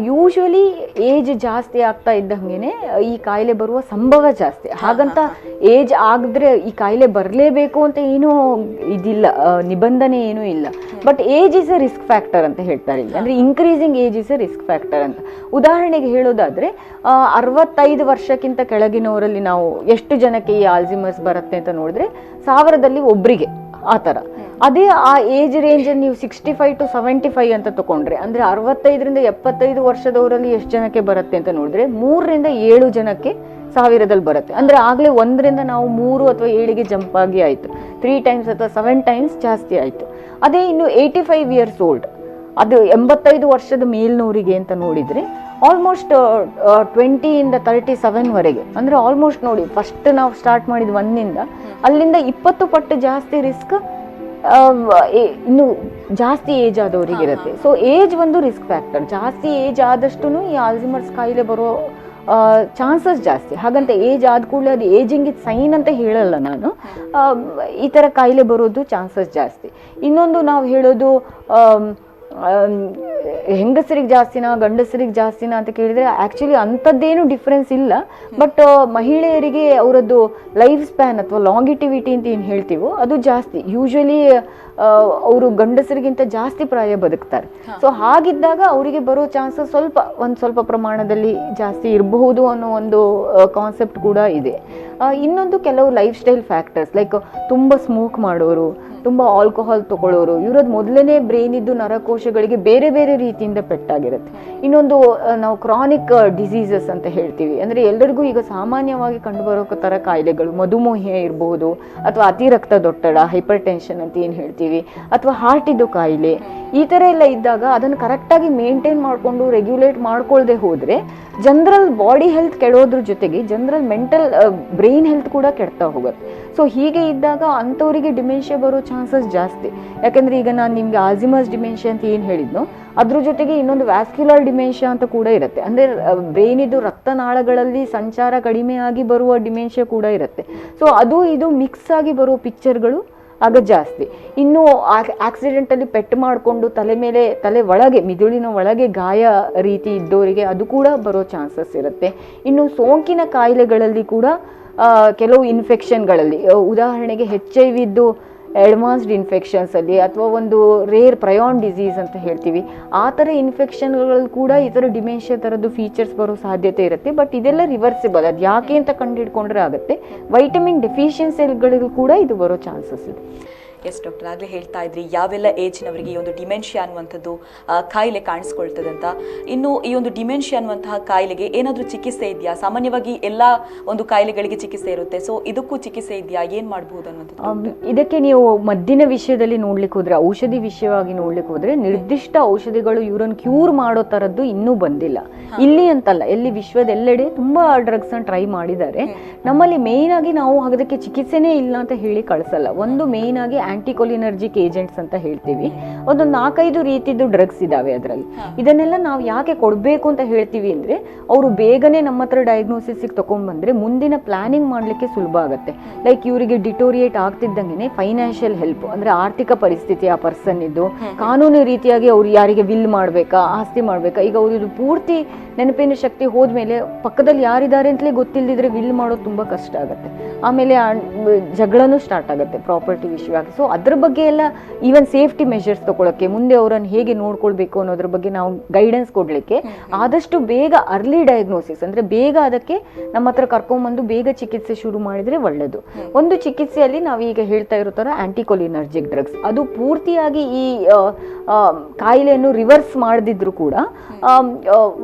ಯೂಶ್ವಲಿ ಏಜ್ ಜಾಸ್ತಿ ಆಗ್ತಾ ಇದ್ದಂಗೆ ಈ ಕಾಯಿಲೆ ಬರುವ ಸಂಭವ ಜಾಸ್ತಿ. ಹಾಗಂತ ಏಜ್ ಆಗಿದ್ರೆ ಈ ಕಾಯಿಲೆ ಬರಲೇಬೇಕು ಅಂತ ಏನೂ ಇದಿಲ್ಲ, ನಿಬಂಧನೆ ಏನೂ ಇಲ್ಲ. But age is A risk factor ಅಂತ ಹೇಳ್ತಾರೆ ಇಲ್ಲಿ, ಅಂದರೆ increasing age is A risk factor ಅಂತ. ಉದಾಹರಣೆಗೆ ಹೇಳೋದಾದರೆ 65 ವರ್ಷಕ್ಕಿಂತ ಕೆಳಗಿನವರಲ್ಲಿ ನಾವು ಎಷ್ಟು ಜನಕ್ಕೆ ಈ ಆಲ್ಝಿಮರ್ಸ್ ಬರುತ್ತೆ ಅಂತ ನೋಡಿದ್ರೆ 1000ರಲ್ಲಿ ಒಬ್ಬರಿಗೆ ಆ ಥರ. ಅದೇ ಆ ಏಜ್ ರೇಂಜನ್ನು ನೀವು 65 to 75 ಅಂತ ತಗೊಂಡ್ರೆ, ಅಂದರೆ 65ರಿಂದ 75 ವರ್ಷದವರಲ್ಲಿ ಎಷ್ಟು ಜನಕ್ಕೆ ಬರುತ್ತೆ ಅಂತ ನೋಡಿದ್ರೆ 3ರಿಂದ 7 ಜನಕ್ಕೆ 1000ದಲ್ಲಿ ಬರುತ್ತೆ. ಅಂದರೆ ಆಗಲೇ 1ರಿಂದ ನಾವು 3 ಅಥವಾ 7ಗೆ ಜಂಪ್ ಆಗಿ ಆಯಿತು, 3 times ಅಥವಾ 7 times ಜಾಸ್ತಿ ಆಯಿತು. ಅದೇ ಇನ್ನು 85 years old, ಅದು 85 ವರ್ಷದ ಮೇಲ್ನವರಿಗೆ ಅಂತ ನೋಡಿದರೆ ಆಲ್ಮೋಸ್ಟ್ 20ಯಿಂದ 37ವರೆಗೆ, ಅಂದರೆ ಆಲ್ಮೋಸ್ಟ್ ನೋಡಿ, ಫಸ್ಟ್ ನಾವು ಸ್ಟಾರ್ಟ್ ಮಾಡಿದ 1ನಿಂದ ಅಲ್ಲಿಂದ 20 ಪಟ್ಟು ಜಾಸ್ತಿ ರಿಸ್ಕ್ ಇನ್ನು ಜಾಸ್ತಿ ಏಜ್ ಆದವರಿಗೆ ಇರುತ್ತೆ. ಸೊ ಏಜ್ ಒಂದು ರಿಸ್ಕ್ ಫ್ಯಾಕ್ಟರ್. ಜಾಸ್ತಿ ಏಜ್ ಆದಷ್ಟು ಈ ಆಲ್ಝಿಮರ್ಸ್ ಕಾಯಿಲೆ ಬರೋ ಚಾನ್ಸಸ್ ಜಾಸ್ತಿ. ಹಾಗಂತ ಏಜ್ ಆದ ಕೂಡಲೇ ಅದು ಏಜಿಂಗ್ ಇದು ಸೈನ್ ಅಂತ ಹೇಳಲ್ಲ ನಾನು, ಈ ಥರ ಕಾಯಿಲೆ ಬರೋದು ಚಾನ್ಸಸ್ ಜಾಸ್ತಿ. ಇನ್ನೊಂದು ನಾವು ಹೇಳೋದು ಹೆಂಗಸರಿಗೆ ಜಾಸ್ತಿನಾ ಗಂಡಸರಿಗೆ ಜಾಸ್ತಿನಾ ಅಂತ ಕೇಳಿದರೆ ಆ್ಯಕ್ಚುಲಿ ಅಂಥದ್ದೇನು ಡಿಫ್ರೆನ್ಸ್ ಇಲ್ಲ. ಬಟ್ ಮಹಿಳೆಯರಿಗೆ ಅವರದ್ದು ಲೈಫ್ ಸ್ಪ್ಯಾನ್ ಅಥವಾ ಲಾಂಗಿಟಿವಿಟಿ ಅಂತ ಏನು ಹೇಳ್ತೀವೋ ಅದು ಜಾಸ್ತಿ. ಯೂಶ್ವಲಿ ಅವರು ಗಂಡಸರಿಗಿಂತ ಜಾಸ್ತಿ ಪ್ರಾಯ ಬದುಕ್ತಾರೆ. ಸೊ ಹಾಗಿದ್ದಾಗ ಅವರಿಗೆ ಬರೋ ಚಾನ್ಸಸ್ ಸ್ವಲ್ಪ ಪ್ರಮಾಣದಲ್ಲಿ ಜಾಸ್ತಿ ಇರಬಹುದು ಅನ್ನೋ ಒಂದು ಕಾನ್ಸೆಪ್ಟ್ ಕೂಡ ಇದೆ. ಇನ್ನೊಂದು ಕೆಲವು ಲೈಫ್ ಸ್ಟೈಲ್ ಫ್ಯಾಕ್ಟರ್ಸ್ ಲೈಕ್ ತುಂಬ ಸ್ಮೋಕ್ ಮಾಡೋರು, ತುಂಬ ಆಲ್ಕೋಹಾಲ್ ತಗೊಳ್ಳೋರು, ಇವ್ರದ್ದು ಮೊದಲನೇ ಬ್ರೈನ್ ಇದ್ದು ನರಕೋಶಗಳಿಗೆ ಬೇರೆ ಬೇರೆ ರೀತಿಯಿಂದ ಪೆಟ್ಟಾಗಿರುತ್ತೆ. ಇನ್ನೊಂದು ನಾವು ಕ್ರಾನಿಕ್ ಡಿಸೀಸಸ್ ಅಂತ ಹೇಳ್ತೀವಿ, ಅಂದರೆ ಎಲ್ಲರಿಗೂ ಈಗ ಸಾಮಾನ್ಯವಾಗಿ ಕಂಡುಬರೋ ಥರ ಕಾಯಿಲೆಗಳು, ಮಧುಮೇಹ ಇರ್ಬೋದು, ಅಥವಾ ಅತಿ ರಕ್ತದೊತ್ತಡ, ಹೈಪರ್ ಟೆನ್ಷನ್ ಅಂತ ಏನು ಹೇಳ್ತೀವಿ, ಅಥವಾ ಹಾರ್ಟಿದ್ದು ಕಾಯಿಲೆ, ಈ ಥರ ಎಲ್ಲ ಇದ್ದಾಗ ಅದನ್ನು ಕರೆಕ್ಟಾಗಿ ಮೇಂಟೈನ್ ಮಾಡಿಕೊಂಡು ರೆಗ್ಯುಲೇಟ್ ಮಾಡ್ಕೊಳ್ದೆ ಹೋದರೆ ಜನರಲ್ ಬಾಡಿ ಹೆಲ್ತ್ ಕೆಡೋದ್ರ ಜೊತೆಗೆ ಜನರಲ್ ಮೆಂಟಲ್ ಬ್ರೈನ್ ಹೆಲ್ತ್ ಕೂಡ ಕೆಡ್ತಾ ಹೋಗುತ್ತೆ. ಸೊ ಹೀಗೆ ಇದ್ದಾಗ ಅಂಥವರಿಗೆ ಡಿಮೆನ್ಷಿಯಾ ಬರೋ ಚಾನ್ಸಸ್ ಜಾಸ್ತಿ. ಯಾಕಂದರೆ ಈಗ ನಾನು ನಿಮಗೆ ಆಲ್ಝೈಮರ್ಸ್ ಡಿಮೆನ್ಷಿಯಾ ಅಂತ ಏನು ಹೇಳಿದ್ನೋ ಅದ್ರ ಜೊತೆಗೆ ಇನ್ನೊಂದು ವ್ಯಾಸ್ಕ್ಯುಲರ್ ಡಿಮೆನ್ಷಿಯಾ ಅಂತ ಕೂಡ ಇರುತ್ತೆ. ಅಂದರೆ ಬ್ರೈನಿದ್ದು ರಕ್ತನಾಳಗಳಲ್ಲಿ ಸಂಚಾರ ಕಡಿಮೆ ಆಗಿ ಬರುವ ಡಿಮೆನ್ಷಿಯಾ ಕೂಡ ಇರುತ್ತೆ. ಸೊ ಅದು ಇದು ಮಿಕ್ಸ್ ಆಗಿ ಬರೋ ಪಿಕ್ಚರ್ಗಳು ಆಗ ಜಾಸ್ತಿ. ಇನ್ನು ಆಕ್ಸಿಡೆಂಟಲ್ಲಿ ಪೆಟ್ಟು ಮಾಡಿಕೊಂಡು ತಲೆ ಒಳಗೆ ಮಿದುಳಿನ ಒಳಗೆ ಗಾಯ ರೀತಿ ಇದ್ದವರಿಗೆ ಅದು ಕೂಡ ಬರೋ ಚಾನ್ಸಸ್ ಇರುತ್ತೆ. ಇನ್ನು ಸೋಂಕಿನ ಕಾಯಿಲೆಗಳಲ್ಲಿ ಕೂಡ ಕೆಲವು ಇನ್ಫೆಕ್ಷನ್ಗಳಲ್ಲಿ, ಉದಾಹರಣೆಗೆ HIV ಇದ್ದು ಅಡ್ವಾನ್ಸ್ಡ್ ಇನ್ಫೆಕ್ಷನ್ಸಲ್ಲಿ ಅಥವಾ ಒಂದು ರೇರ್ ಪ್ರಯಾನ್ ಡಿಸೀಸ್ ಅಂತ ಹೇಳ್ತೀವಿ, ಆ ಥರ ಇನ್ಫೆಕ್ಷನ್ಗಳಲ್ಲಿ ಕೂಡ ಈ ಥರ ಡಿಮೆನ್ಷಿಯಾ ಥರದ್ದು ಫೀಚರ್ಸ್ ಬರೋ ಸಾಧ್ಯತೆ ಇರುತ್ತೆ. ಬಟ್ ಇದೆಲ್ಲ ರಿವರ್ಸಿಬಲ್. ಅದು ಯಾಕೆ ಅಂತ ಕಂಡುಹಿಡ್ಕೊಂಡ್ರೆ ಆಗುತ್ತೆ. ವೈಟಮಿನ್ ಡೆಫಿಷಿಯನ್ಸಿಗಳಿಗೂ ಕೂಡ ಇದು ಬರೋ ಚಾನ್ಸಸ್ ಇದೆ. ಎಸ್ ಡಾಕ್ಟರ್, ಆಗಲೇ ಹೇಳ್ತಾ ಇದ್ರಿ ಯಾವೆಲ್ಲ ಏಜ್ನವರಿಗೆ ಈ ಒಂದು ಡಿಮೆನ್ಷಿಯಾ ಅನ್ನುವಂಥದ್ದು ಕಾಯಿಲೆ ಕಾಣಿಸ್ಕೊಳ್ತದೆ ಅಂತ. ಇನ್ನು ಈ ಒಂದು ಡಿಮೆನ್ಷಿಯಾ ಅನ್ನುವಂತಹ ಕಾಯಿಲೆಗೆ ಏನಾದರೂ ಚಿಕಿತ್ಸೆ ಇದೆಯಾ? ಸಾಮಾನ್ಯವಾಗಿ ಎಲ್ಲ ಒಂದು ಕಾಯಿಲೆಗಳಿಗೆ ಚಿಕಿತ್ಸೆ ಇರುತ್ತೆ, ಸೊ ಇದಕ್ಕೂ ಚಿಕಿತ್ಸೆ ಇದೆಯಾ? ಏನು ಮಾಡ್ಬೋದು ಅನ್ನೋದು? ಇದಕ್ಕೆ ನೀವು ಮದ್ದಿನ ವಿಷಯದಲ್ಲಿ ನೋಡ್ಲಿಕ್ಕೆ ಹೋದ್ರೆ, ಔಷಧಿ ವಿಷಯವಾಗಿ ನೋಡ್ಲಿಕ್ಕೆ ಹೋದ್ರೆ, ನಿರ್ದಿಷ್ಟ ಔಷಧಿಗಳು ಇವ್ರನ್ನ ಕ್ಯೂರ್ ಮಾಡೋ ಥರದ್ದು ಇನ್ನೂ ಬಂದಿಲ್ಲ. ಇಲ್ಲಿ ಅಂತಲ್ಲ, ಎಲ್ಲಿ ವಿಶ್ವದೆಲ್ಲೆಡೆ ತುಂಬಾ ಡ್ರಗ್ಸ್ ಅನ್ನು ಟ್ರೈ ಮಾಡಿದ್ದಾರೆ. ನಮ್ಮಲ್ಲಿ ಮೇಯ್ನ್ ಆಗಿ ನಾವು ಅದಕ್ಕೆ ಚಿಕಿತ್ಸೆನೇ ಇಲ್ಲ ಅಂತ ಹೇಳಿ ಕಳಿಸಲ್ಲ. ಒಂದು ಮೇಯ್ನ್ ಆಗಿ ಆಂಟಿಕೋಲಿನರ್ಜಿಕ್ ಏಜೆಂಟ್ಸ್ ಅಂತ ಹೇಳ್ತೀವಿ, ಒಂದು 4-5 ರೀತಿದ್ದು ಡ್ರಗ್ಸ್ ಇದಾವೆ ಅದರಲ್ಲಿ. ಇದನ್ನೆಲ್ಲ ನಾವು ಯಾಕೆ ಕೊಡಬೇಕು ಅಂತ ಹೇಳ್ತೀವಿ ಅಂದರೆ, ಅವರು ಬೇಗನೆ ನಮ್ಮ ಹತ್ರ ಡಯಾಗ್ನೋಸಿಸ್ಗೆ ತಗೊಂಡ್ಬಂದ್ರೆ ಮುಂದಿನ ಪ್ಲಾನಿಂಗ್ ಮಾಡಲಿಕ್ಕೆ ಸುಲಭ ಆಗುತ್ತೆ. ಲೈಕ್ ಇವರಿಗೆ ಡಿಟೋರಿಯೇಟ್ ಆಗ್ತಿದ್ದಂಗೆ ಫೈನಾನ್ಷಿಯಲ್ ಹೆಲ್ಪ್, ಅಂದರೆ ಆರ್ಥಿಕ ಪರಿಸ್ಥಿತಿ ಆ ಪರ್ಸನ್ ಇದ್ದು ಕಾನೂನು ರೀತಿಯಾಗಿ ಅವ್ರು ಯಾರಿಗೆ ವಿಲ್ ಮಾಡಬೇಕಾ, ಆಸ್ತಿ ಮಾಡಬೇಕಾ, ಈಗ ಅವ್ರದ್ದು ಪೂರ್ತಿ ನೆನಪಿನ ಶಕ್ತಿ ಹೋದ್ಮೇಲೆ ಪಕ್ಕದಲ್ಲಿ ಯಾರಿದ್ದಾರೆ ಅಂತಲೇ ಗೊತ್ತಿಲ್ಲದಿದ್ರೆ ವಿಲ್ ಮಾಡೋದು ತುಂಬ ಕಷ್ಟ ಆಗುತ್ತೆ. ಆಮೇಲೆ ಜಗಳನೂ ಸ್ಟಾರ್ಟ್ ಆಗುತ್ತೆ ಪ್ರಾಪರ್ಟಿ ವಿಷಯವಾಗಿ. ಸೊ ಅದ್ರ ಬಗ್ಗೆ ಎಲ್ಲ ಈವನ್ ಸೇಫ್ಟಿ ಮೆಷರ್ಸ್ ತಗೊಳಕ್ಕೆ, ಮುಂದೆ ಅವರನ್ನು ಹೇಗೆ ನೋಡ್ಕೊಳ್ಬೇಕು ಅನ್ನೋದ್ರ ಬಗ್ಗೆ ನಾವು ಗೈಡೆನ್ಸ್ ಕೊಡಲಿಕ್ಕೆ ಆದಷ್ಟು ಬೇಗ ಅರ್ಲಿ ಡಯಾಗ್ನೋಸಿಸ್, ಅಂದರೆ ಬೇಗ ಅದಕ್ಕೆ ನಮ್ಮ ಹತ್ರ ಕರ್ಕೊಂಡ್ಬಂದು ಬೇಗ ಚಿಕಿತ್ಸೆ ಶುರು ಮಾಡಿದರೆ ಒಳ್ಳೆಯದು. ಒಂದು ಚಿಕಿತ್ಸೆಯಲ್ಲಿ ನಾವೀಗ ಹೇಳ್ತಾ ಇರೋ ಥರ ಆಂಟಿಕೋಲಿನರ್ಜಿಕ್ ಡ್ರಗ್ಸ್, ಅದು ಪೂರ್ತಿಯಾಗಿ ಈ ಕಾಯಿಲೆಯನ್ನು ರಿವರ್ಸ್ ಮಾಡದಿದ್ರು ಕೂಡ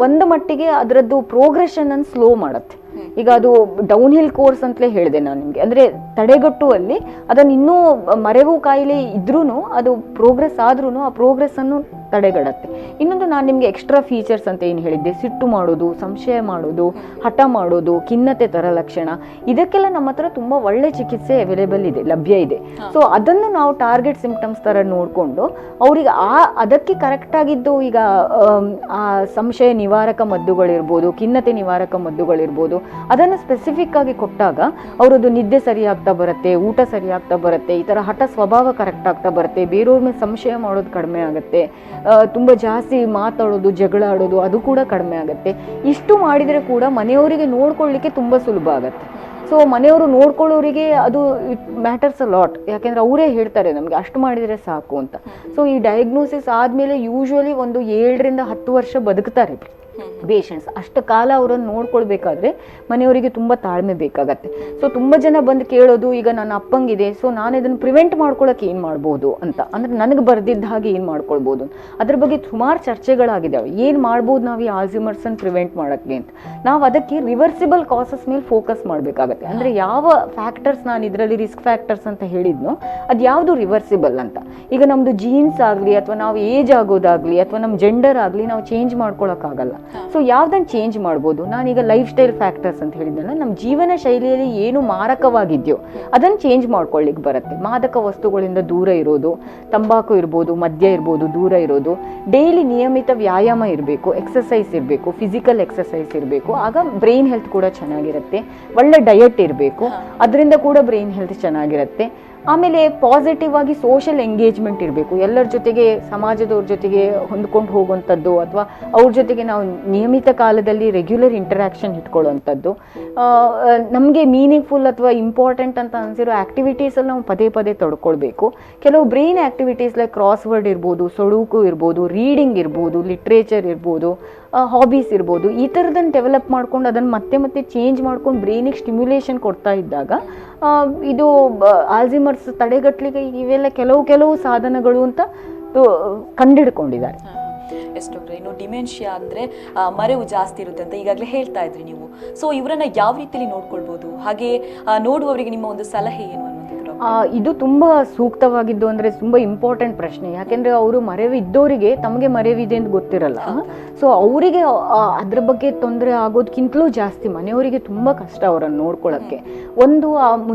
ಒಂದು ಮಟ್ಟಿಗೆ ಅದರದ್ದು ಪ್ರೋಗ್ರೆಷನ್ ಅನ್ನು ಸ್ಲೋ ಮಾಡುತ್ತೆ. ಈಗ ಅದು ಡೌನ್ ಹಿಲ್ ಕೋರ್ಸ್ ಅಂತಲೇ ಹೇಳಿದೆ ನಾನು ನಿಮಗೆ, ಅಂದರೆ ತಡೆಗಟ್ಟುವಲ್ಲಿ ಅದನ್ನು ಇನ್ನೂ ಮರೆವು ಕಾಯಿಲೆ ಇದ್ರೂ ಅದು ಪ್ರೋಗ್ರೆಸ್ ಆದ್ರೂ ಆ ಪ್ರೋಗ್ರೆಸ್ಸನ್ನು ತಡೆಗಡುತ್ತೆ. ಇನ್ನೊಂದು ನಾನು ನಿಮಗೆ ಎಕ್ಸ್ಟ್ರಾ ಫೀಚರ್ಸ್ ಅಂತ ಏನು ಹೇಳಿದ್ದೆ, ಸಿಟ್ಟು ಮಾಡೋದು, ಸಂಶಯ ಮಾಡೋದು, ಹಠ ಮಾಡೋದು, ಖಿನ್ನತೆ ಥರ ಲಕ್ಷಣ, ಇದಕ್ಕೆಲ್ಲ ನಮ್ಮ ಹತ್ರ ತುಂಬ ಒಳ್ಳೆ ಚಿಕಿತ್ಸೆ ಅವೈಲೇಬಲ್ ಇದೆ, ಲಭ್ಯ ಇದೆ. ಸೊ ಅದನ್ನು ನಾವು ಟಾರ್ಗೆಟ್ ಸಿಂಪ್ಟಮ್ಸ್ ಥರ ನೋಡಿಕೊಂಡು ಅವರಿಗೆ ಅದಕ್ಕೆ ಕರೆಕ್ಟಾಗಿದ್ದು, ಈಗ ಆ ಸಂಶಯ ನಿವಾರಕ ಮದ್ದುಗಳಿರ್ಬೋದು, ಖಿನ್ನತೆ ನಿವಾರಕ ಮದ್ದುಗಳಿರ್ಬೋದು, ಅದನ್ನು ಸ್ಪೆಸಿಫಿಕ್ ಆಗಿ ಕೊಟ್ಟಾಗ ಅವರದ್ದು ನಿದ್ದೆ ಸರಿಯಾಗ್ತಾ ಬರುತ್ತೆ, ಊಟ ಸರಿಯಾಗ್ತಾ ಬರುತ್ತೆ, ಈ ಥರ ಹಠ ಸ್ವಭಾವ ಕರೆಕ್ಟ್ ಆಗ್ತಾ ಬರುತ್ತೆ, ಬೇರೆಯವ್ರ ಮೇಲೆ ಸಂಶಯ ಮಾಡೋದು ಕಡಿಮೆ ಆಗುತ್ತೆ, ತುಂಬ ಜಾಸ್ತಿ ಮಾತಾಡೋದು, ಜಗಳ ಆಡೋದು ಅದು ಕೂಡ ಕಡಿಮೆ ಆಗುತ್ತೆ. ಇಷ್ಟು ಮಾಡಿದರೆ ಕೂಡ ಮನೆಯವರಿಗೆ ನೋಡ್ಕೊಳ್ಳಿಕ್ಕೆ ತುಂಬ ಸುಲಭ ಆಗುತ್ತೆ. ಸೊ ಮನೆಯವರು ನೋಡ್ಕೊಳ್ಳೋರಿಗೆ ಅದು ಇಟ್ ಮ್ಯಾಟರ್ಸ್ ಅ ಲಾಟ್, ಯಾಕೆಂದರೆ ಅವರೇ ಹೇಳ್ತಾರೆ ನಮಗೆ ಅಷ್ಟು ಮಾಡಿದರೆ ಸಾಕು ಅಂತ. ಸೊ ಈ ಡಯಾಗ್ನೋಸಿಸ್ ಆದಮೇಲೆ ಯೂಶ್ವಲಿ ಒಂದು 7ರಿಂದ 10 ವರ್ಷ ಬದುಕ್ತಾರೆ ಪೇಷಂಟ್ಸ್. ಅಷ್ಟು ಕಾಲ ಅವರನ್ನು ನೋಡ್ಕೊಳ್ಬೇಕಾದ್ರೆ ಮನೆಯವರಿಗೆ ತುಂಬ ತಾಳ್ಮೆ ಬೇಕಾಗತ್ತೆ. ಸೊ ತುಂಬ ಜನ ಬಂದು ಕೇಳೋದು, ಈಗ ನನ್ನ ಅಪ್ಪಂಗಿದೆ, ಸೊ ನಾನು ಇದನ್ನು ಪ್ರಿವೆಂಟ್ ಮಾಡ್ಕೊಳ್ಳೋಕೆ ಏನು ಮಾಡ್ಬೋದು ಅಂತ, ಅಂದರೆ ನನಗೆ ಬರ್ದಿದ್ದ ಹಾಗೆ ಏನು ಮಾಡ್ಕೊಳ್ಬೋದು, ಅದ್ರ ಬಗ್ಗೆ ಸುಮಾರು ಚರ್ಚೆಗಳಾಗಿದ್ದಾವೆ. ಏನು ಮಾಡ್ಬೋದು ನಾವು ಈ ಆಲ್ಝೈಮರ್ಸನ್ನು ಪ್ರಿವೆಂಟ್ ಮಾಡೋಕ್ಕೆ ಅಂತ. ನಾವು ಅದಕ್ಕೆ ರಿವರ್ಸಿಬಲ್ ಕಾಸಸ್ ಮೇಲೆ ಫೋಕಸ್ ಮಾಡಬೇಕಾಗತ್ತೆ. ಅಂದರೆ ಯಾವ ಫ್ಯಾಕ್ಟರ್ಸ್ ನಾನು ಇದರಲ್ಲಿ ರಿಸ್ಕ್ ಫ್ಯಾಕ್ಟರ್ಸ್ ಅಂತ ಹೇಳಿದ್ನೋ ಅದು ಯಾವುದು ರಿವರ್ಸಿಬಲ್ ಅಂತ. ಈಗ ನಮ್ಮದು ಜೀನ್ಸ್ ಆಗಲಿ ಅಥವಾ ನಾವು ಏಜ್ ಆಗೋದಾಗಲಿ ಅಥವಾ ನಮ್ಮ ಜೆಂಡರ್ ಆಗಲಿ ನಾವು ಚೇಂಜ್ ಮಾಡ್ಕೊಳ್ಳೋಕ್ಕಾಗಲ್ಲ. ಸೊ ಯಾವ್ದನ್ನು ಚೇಂಜ್ ಮಾಡ್ಬೋದು? ನಾನೀಗ ಲೈಫ್ ಸ್ಟೈಲ್ ಫ್ಯಾಕ್ಟರ್ಸ್ ಅಂತ ಹೇಳಿದ್ನಲ್ಲ, ನಮ್ಮ ಜೀವನ ಶೈಲಿಯಲ್ಲಿ ಏನು ಮಾರಕವಾಗಿದೆಯೋ ಅದನ್ನು ಚೇಂಜ್ ಮಾಡ್ಕೊಳ್ಳಿಕ್ಕೆ ಬರುತ್ತೆ. ಮಾದಕ ವಸ್ತುಗಳಿಂದ ದೂರ ಇರೋದು, ತಂಬಾಕು ಇರ್ಬೋದು, ಮದ್ಯ ಇರ್ಬೋದು, ದೂರ ಇರೋದು, ಡೈಲಿ ನಿಯಮಿತ ವ್ಯಾಯಾಮ ಇರಬೇಕು, ಎಕ್ಸಸೈಸ್ ಇರಬೇಕು, ಫಿಸಿಕಲ್ ಎಕ್ಸಸೈಸ್ ಇರಬೇಕು, ಆಗ ಬ್ರೈನ್ ಹೆಲ್ತ್ ಕೂಡ ಚೆನ್ನಾಗಿರುತ್ತೆ. ಒಳ್ಳೆ ಡಯಟ್ ಇರಬೇಕು, ಅದರಿಂದ ಕೂಡ ಬ್ರೈನ್ ಹೆಲ್ತ್ ಚೆನ್ನಾಗಿರುತ್ತೆ. ಆಮೇಲೆ ಪಾಸಿಟಿವ್ ಆಗಿ ಸೋಷಿಯಲ್ ಎಂಗೇಜ್ಮೆಂಟ್ ಇರಬೇಕು, ಎಲ್ಲರ ಜೊತೆಗೆ, ಸಮಾಜದವ್ರ ಜೊತೆಗೆ ಹೊಂದ್ಕೊಂಡು ಹೋಗುವಂಥದ್ದು, ಅಥವಾ ಅವ್ರ ಜೊತೆಗೆ ನಾವು ನಿಯಮಿತ ಕಾಲದಲ್ಲಿ ರೆಗ್ಯುಲರ್ ಇಂಟರಾಕ್ಷನ್ ಇಟ್ಕೊಳ್ಳುವಂಥದ್ದು, ನಮಗೆ ಮೀನಿಂಗ್ಫುಲ್ ಅಥವಾ ಇಂಪಾರ್ಟೆಂಟ್ ಅಂತ ಅನಿಸಿರೋ ಆ್ಯಕ್ಟಿವಿಟೀಸಲ್ಲಿ ನಾವು ಪದೇ ಪದೇ ತೊಡ್ಕೊಳ್ಬೇಕು. ಕೆಲವು brain activities like cross word ಇರ್ಬೋದು, ಸೊಡೂಕು ಇರ್ಬೋದು, ರೀಡಿಂಗ್ ಇರ್ಬೋದು, ಲಿಟ್ರೇಚರ್ ಇರ್ಬೋದು, ಹಾಬೀಸ್ ಇರ್ಬೋದು, ಈ ಥರದನ್ನು ಡೆವಲಪ್ ಮಾಡ್ಕೊಂಡು ಅದನ್ನು ಮತ್ತೆ ಮತ್ತೆ ಚೇಂಜ್ ಮಾಡ್ಕೊಂಡು ಬ್ರೈನಿಗೆ ಸ್ಟಿಮ್ಯುಲೇಷನ್ ಕೊಡ್ತಾ ಇದ್ದಾಗ ಇದು ಆಲ್ಝೈಮರ್ಸ್ ತಡೆಗಟ್ಟಲಿಕ್ಕೆ ಇವೆಲ್ಲ ಕೆಲವು ಸಾಧನಗಳು ಅಂತ ಕಂಡಿಡ್ಕೊಂಡಿದ್ದಾರೆ. ಎಸ್ ಡಾಕ್ಟರ್, ಇನ್ನು ಡಿಮೆನ್ಷಿಯಾ ಅಂದರೆ ಮರೆವು ಜಾಸ್ತಿ ಇರುತ್ತೆ ಅಂತ ಈಗಾಗಲೇ ಹೇಳ್ತಾ ಇದ್ರಿ ನೀವು. ಸೊ ಇವರನ್ನ ಯಾವ ರೀತಿಯಲ್ಲಿ ನೋಡ್ಕೊಳ್ಬೋದು, ಹಾಗೆ ನೋಡುವವರಿಗೆ ನಿಮ್ಮ ಒಂದು ಸಲಹೆ ಏನು ಅನ್ನೋದು? ಇದು ತುಂಬ ಸೂಕ್ತವಾಗಿದ್ದು ಅಂದರೆ ತುಂಬ ಇಂಪಾರ್ಟೆಂಟ್ ಪ್ರಶ್ನೆ. ಯಾಕೆಂದರೆ ಅವರು ಮರೆವು ಇದ್ದವರಿಗೆ ತಮಗೆ ಮರೆವಿದೆ ಅಂತ ಗೊತ್ತಿರಲ್ಲ. ಸೊ ಅವರಿಗೆ ಅದ್ರ ಬಗ್ಗೆ ತೊಂದರೆ ಆಗೋದಕ್ಕಿಂತಲೂ ಜಾಸ್ತಿ ಮನೆಯವರಿಗೆ ತುಂಬ ಕಷ್ಟ ಅವರನ್ನು ನೋಡ್ಕೊಳ್ಳೋಕ್ಕೆ. ಒಂದು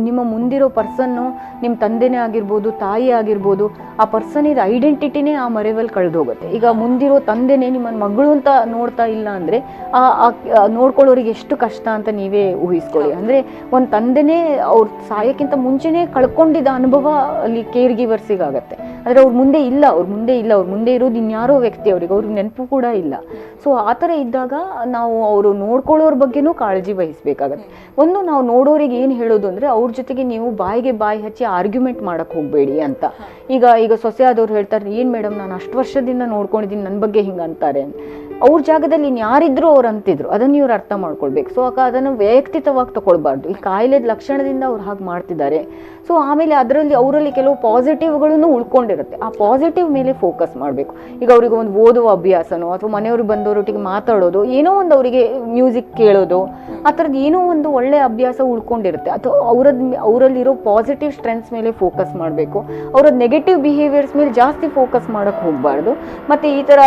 ನಿಮ್ಮ ಮುಂದಿರೋ ಪರ್ಸನ್ನು ನಿಮ್ಮ ತಂದೆನೇ ಆಗಿರ್ಬೋದು, ತಾಯಿ ಆಗಿರ್ಬೋದು, ಆ ಪರ್ಸನಿದ ಐಡೆಂಟಿಟಿನೇ ಆ ಮರೆವಲ್ಲಿ ಕಳೆದೋಗುತ್ತೆ. ಈಗ ಮುಂದಿರೋ ತಂದೆನೇ ನಿಮ್ಮನ್ನು ಮಗಳು ಅಂತ ನೋಡ್ತಾ ಇಲ್ಲ ಅಂದರೆ ನೋಡ್ಕೊಳ್ಳೋರಿಗೆ ಎಷ್ಟು ಕಷ್ಟ ಅಂತ ನೀವೇ ಊಹಿಸ್ಕೊಳ್ಳಿ. ಅಂದರೆ ಒಂದು ತಂದೆನೇ ಅವ್ರು ಸಾಯಕ್ಕಿಂತ ಮುಂಚೆನೇ ಕಳ್ಕೊಂಡಿದ್ದ ಅನುಭವ ಅಲ್ಲಿ ಕೇರ್ ಗಿವರ್ಸಿಗಾಗತ್ತೆ. ಆದರೆ ಅವ್ರ ಮುಂದೆ ಇಲ್ಲ, ಅವ್ರ ಮುಂದೆ ಇರೋದು ಇನ್ಯಾರೋ ವ್ಯಕ್ತಿ, ಅವ್ರಿಗೆ ನೆನಪು ಕೂಡ ಇಲ್ಲ. ಸೊ ಆ ಥರ ಇದ್ದಾಗ ನಾವು ಅವರು ನೋಡ್ಕೊಳ್ಳೋರ ಬಗ್ಗೆನೂ ಕಾಳಜಿ ವಹಿಸ್ಬೇಕಾಗತ್ತೆ. ಒಂದು ನಾವು ನೋಡೋರಿಗೆ ಏನು ಹೇಳೋದು ಅಂದರೆ ಅವ್ರ ಜೊತೆಗೆ ನೀವು ಬಾಯಿಗೆ ಬಾಯಿ ಹಚ್ಚಿ ಆರ್ಗ್ಯುಮೆಂಟ್ ಮಾಡಕ್ಕೆ ಹೋಗಬೇಡಿ ಅಂತ. ಈಗ ಸೊಸೆ ಆದವ್ರು ಹೇಳ್ತಾರೆ, ಏನು ಮೇಡಮ್ ನಾನು ಅಷ್ಟು ವರ್ಷದಿಂದ ನೋಡ್ಕೊಂಡಿದ್ದೀನಿ, ನನ್ನ ಬಗ್ಗೆ ಹಿಂಗೆ ಅಂತಾರೆ. ಅವ್ರ ಜಾಗದಲ್ಲಿ ಇನ್ಯಾರಿದ್ರು ಅವ್ರು ಅಂತಿದ್ರು, ಅದನ್ನು ಇವ್ರು ಅರ್ಥ ಮಾಡ್ಕೊಳ್ಬೇಕು. ಸೊ ಅದನ್ನು ವೈಯಕ್ತಿಕವಾಗಿ ತಗೊಳ್ಬಾರ್ದು. ಈ ಕಾಯಿಲೆದ ಲಕ್ಷಣದಿಂದ ಅವ್ರು ಹಾಗೆ ಮಾಡ್ತಿದ್ದಾರೆ. ಸೊ ಆಮೇಲೆ ಅವರಲ್ಲಿ ಕೆಲವು ಪಾಸಿಟಿವ್ಗಳನ್ನು ಉಳ್ಕೊಂಡಿರುತ್ತೆ. ಆ ಪಾಸಿಟಿವ್ ಮೇಲೆ ಫೋಕಸ್ ಮಾಡಬೇಕು. ಈಗ ಅವ್ರಿಗೆ ಒಂದು ಓದುವ ಅಭ್ಯಾಸನೋ ಅಥವಾ ಮನೆಯವ್ರಿಗೆ ಬಂದವರೊಟ್ಟಿಗೆ ಮಾತಾಡೋದು, ಏನೋ ಒಂದು ಅವರಿಗೆ ಮ್ಯೂಸಿಕ್ ಕೇಳೋದು, ಆ ಥರದ್ದು ಏನೋ ಒಂದು ಒಳ್ಳೆಯ ಅಭ್ಯಾಸ ಉಳ್ಕೊಂಡಿರುತ್ತೆ. ಅಥವಾ ಅವರಲ್ಲಿರೋ ಪಾಸಿಟಿವ್ ಸ್ಟ್ರೆಂತ್ಸ್ ಮೇಲೆ ಫೋಕಸ್ ಮಾಡಬೇಕು. ಅವರದ್ದು ನೆಗೆಟಿವ್ ಬಿಹೇವಿಯರ್ಸ್ ಮೇಲೆ ಜಾಸ್ತಿ ಫೋಕಸ್ ಮಾಡೋಕ್ಕೆ ಹೋಗಬಾರ್ದು. ಮತ್ತು ಈ ಥರ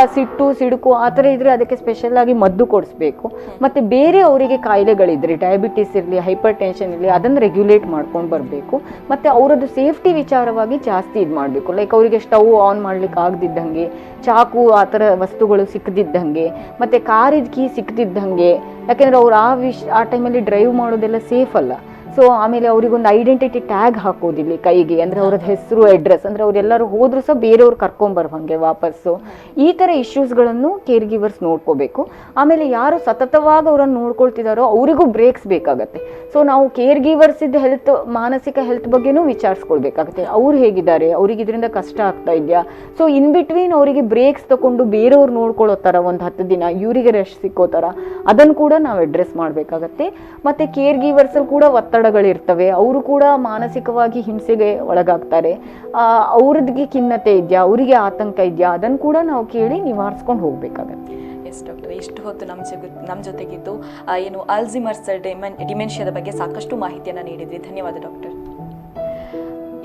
ಸಿಡುಕು ಆ ಥರ ಇದ್ದರೆ ಅದಕ್ಕೆ ಸ್ಪೆಷಲ್ ಆಗಿ ಮದ್ದು ಕೊಡಿಸ್ಬೇಕು. ಮತ್ತು ಬೇರೆ ಅವರಿಗೆ ಕಾಯಿಲೆಗಳಿದ್ರೆ, ಡಯಾಬಿಟಿಸ್ ಇರಲಿ, ಹೈಪರ್ ಟೆನ್ಷನ್ ಇರಲಿ, ಅದನ್ನು ರೆಗ್ಯುಲೇಟ್ ಮಾಡ್ಕೊಂಡು ಬರಬೇಕು. ಮತ್ತು ಅವರದ್ದು ಸೇಫ್ಟಿ ವಿಚಾರವಾಗಿ ಜಾಸ್ತಿ ಇದು ಮಾಡಬೇಕು. ಲೈಕ್ ಅವರಿಗೆ ಸ್ಟವ್ ಆನ್ ಮಾಡ್ಲಿಕ್ಕೆ ಆಗದಿದ್ದಂಗೆ, ಚಾಕು ಆ ಥರ ವಸ್ತುಗಳು ಸಿಕ್ಕದಿದ್ದಂಗೆ, ಮತ್ತು ಕಾರಿದ ಕೀ ಸಿಕ್ಕದಿದ್ದಂಗೆ. ಯಾಕೆಂದರೆ ಅವ್ರು ಆ ಟೈಮಲ್ಲಿ ಡ್ರೈವ್ ಮಾಡೋದೆಲ್ಲ ಸೇಫ್ ಅಲ್ಲ. ಸೊ ಆಮೇಲೆ ಅವ್ರಿಗೊಂದು ಐಡೆಂಟಿಟಿ ಟ್ಯಾಗ್ ಹಾಕೋದಿಲ್ಲ ಕೈಗೆ, ಅಂದರೆ ಅವ್ರದ್ದು ಹೆಸರು, ಅಡ್ರೆಸ್, ಅಂದರೆ ಅವರೆಲ್ಲರೂ ಹೋದ್ರೂ ಸಹ ಬೇರೆಯವ್ರು ಕರ್ಕೊಂಬರ್ವಂಗೆ ವಾಪಸ್ಸು. ಈ ಥರ ಇಶ್ಯೂಸ್ಗಳನ್ನು ಕೇರ್ ಗಿವರ್ಸ್ ನೋಡ್ಕೋಬೇಕು. ಆಮೇಲೆ ಯಾರು ಸತತವಾಗಿ ಅವರನ್ನು ನೋಡ್ಕೊಳ್ತಿದ್ದಾರೋ ಅವರಿಗೂ ಬ್ರೇಕ್ಸ್ ಬೇಕಾಗತ್ತೆ. ಸೊ ನಾವು ಕೇರ್ ಗಿವರ್ಸಿದ್ದು ಮಾನಸಿಕ ಹೆಲ್ತ್ ಬಗ್ಗೆನೂ ವಿಚಾರಿಸ್ಕೊಳ್ಬೇಕಾಗತ್ತೆ. ಅವ್ರು ಹೇಗಿದ್ದಾರೆ, ಅವ್ರಿಗೆ ಇದರಿಂದ ಕಷ್ಟ ಆಗ್ತಾ ಇದೆಯಾ. ಸೊ ಇನ್ ಬಿಟ್ವೀನ್ ಅವರಿಗೆ ಬ್ರೇಕ್ಸ್ ತಗೊಂಡು ಬೇರೆಯವ್ರು ನೋಡ್ಕೊಳ್ಳೋ ಥರ ಒಂದು 10 ದಿನ ಇವರಿಗೆ ರೆಸ್ಟ್ ಸಿಕ್ಕೋ ಥರ ಅದನ್ನು ಕೂಡ ನಾವು ಅಡ್ರೆಸ್ ಮಾಡಬೇಕಾಗತ್ತೆ. ಮತ್ತು ಕೇರ್ ಗಿವರ್ಸಲ್ಲಿ ಕೂಡ ಒತ್ತಡಗಳಿರ್ತವೆ, ಅವರು ಕೂಡ ಮಾನಸಿಕವಾಗಿ ಹಿಂಸೆಗೆ ಒಳಗಾಗ್ತಾರೆ. ಅವ್ರದ್ಗೆ ಖಿನ್ನತೆ ಇದೆಯಾ, ಅವರಿಗೆ ಆತಂಕ ಇದೆಯಾ, ಅದನ್ನು ಕೂಡ ನಾವು ಕೇಳಿ ನಿವಾರಿಸ್ಕೊಂಡು ಹೋಗ್ಬೇಕಾಗತ್ತೆ. ಎಸ್ ಡಾಕ್ಟರ್, ಇಷ್ಟು ಹೊತ್ತು ನಮ್ಮ ಜೊತೆಗಿದ್ದು ಏನು ಆಲ್ಝೈಮರ್ಸ್ ಡಿಮೆನ್ಷಿಯಾದ ಬಗ್ಗೆ ಸಾಕಷ್ಟು ಮಾಹಿತಿಯನ್ನು ನೀಡಿದ್ರಿ. ಧನ್ಯವಾದ ಡಾಕ್ಟರ್.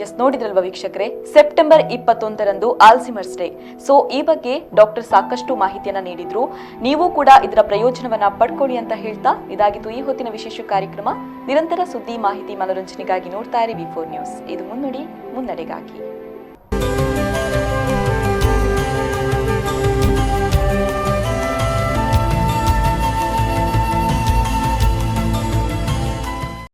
ಎಸ್, ನೋಡಿದ್ರಲ್ವಾ ವೀಕ್ಷಕರೇ, ಸೆಪ್ಟೆಂಬರ್ 21ರಂದು ಆಲ್ಝೈಮರ್ಸ್ ಡೇ. ಸೊ ಈ ಬಗ್ಗೆ ಡಾಕ್ಟರ್ ಸಾಕಷ್ಟು ಮಾಹಿತಿಯನ್ನ ನೀಡಿದ್ರು. ನೀವು ಕೂಡ ಇದರ ಪ್ರಯೋಜನವನ್ನ ಪಡ್ಕೊಳ್ಳಿ ಅಂತ ಹೇಳ್ತಾ ಇದಾಗಿತ್ತು ಈ ಹೊತ್ತಿನ ವಿಶೇಷ ಕಾರ್ಯಕ್ರಮ. ನಿರಂತರ ಸುದ್ದಿ, ಮಾಹಿತಿ, ಮನೋರಂಜನೆಗಾಗಿ ನೋಡ್ತಾ ಇರಿ V4 ನ್ಯೂಸ್. ಇದು ಮುನ್ನುಡಿ, ಮುನ್ನಡೆಗಾಗಿ.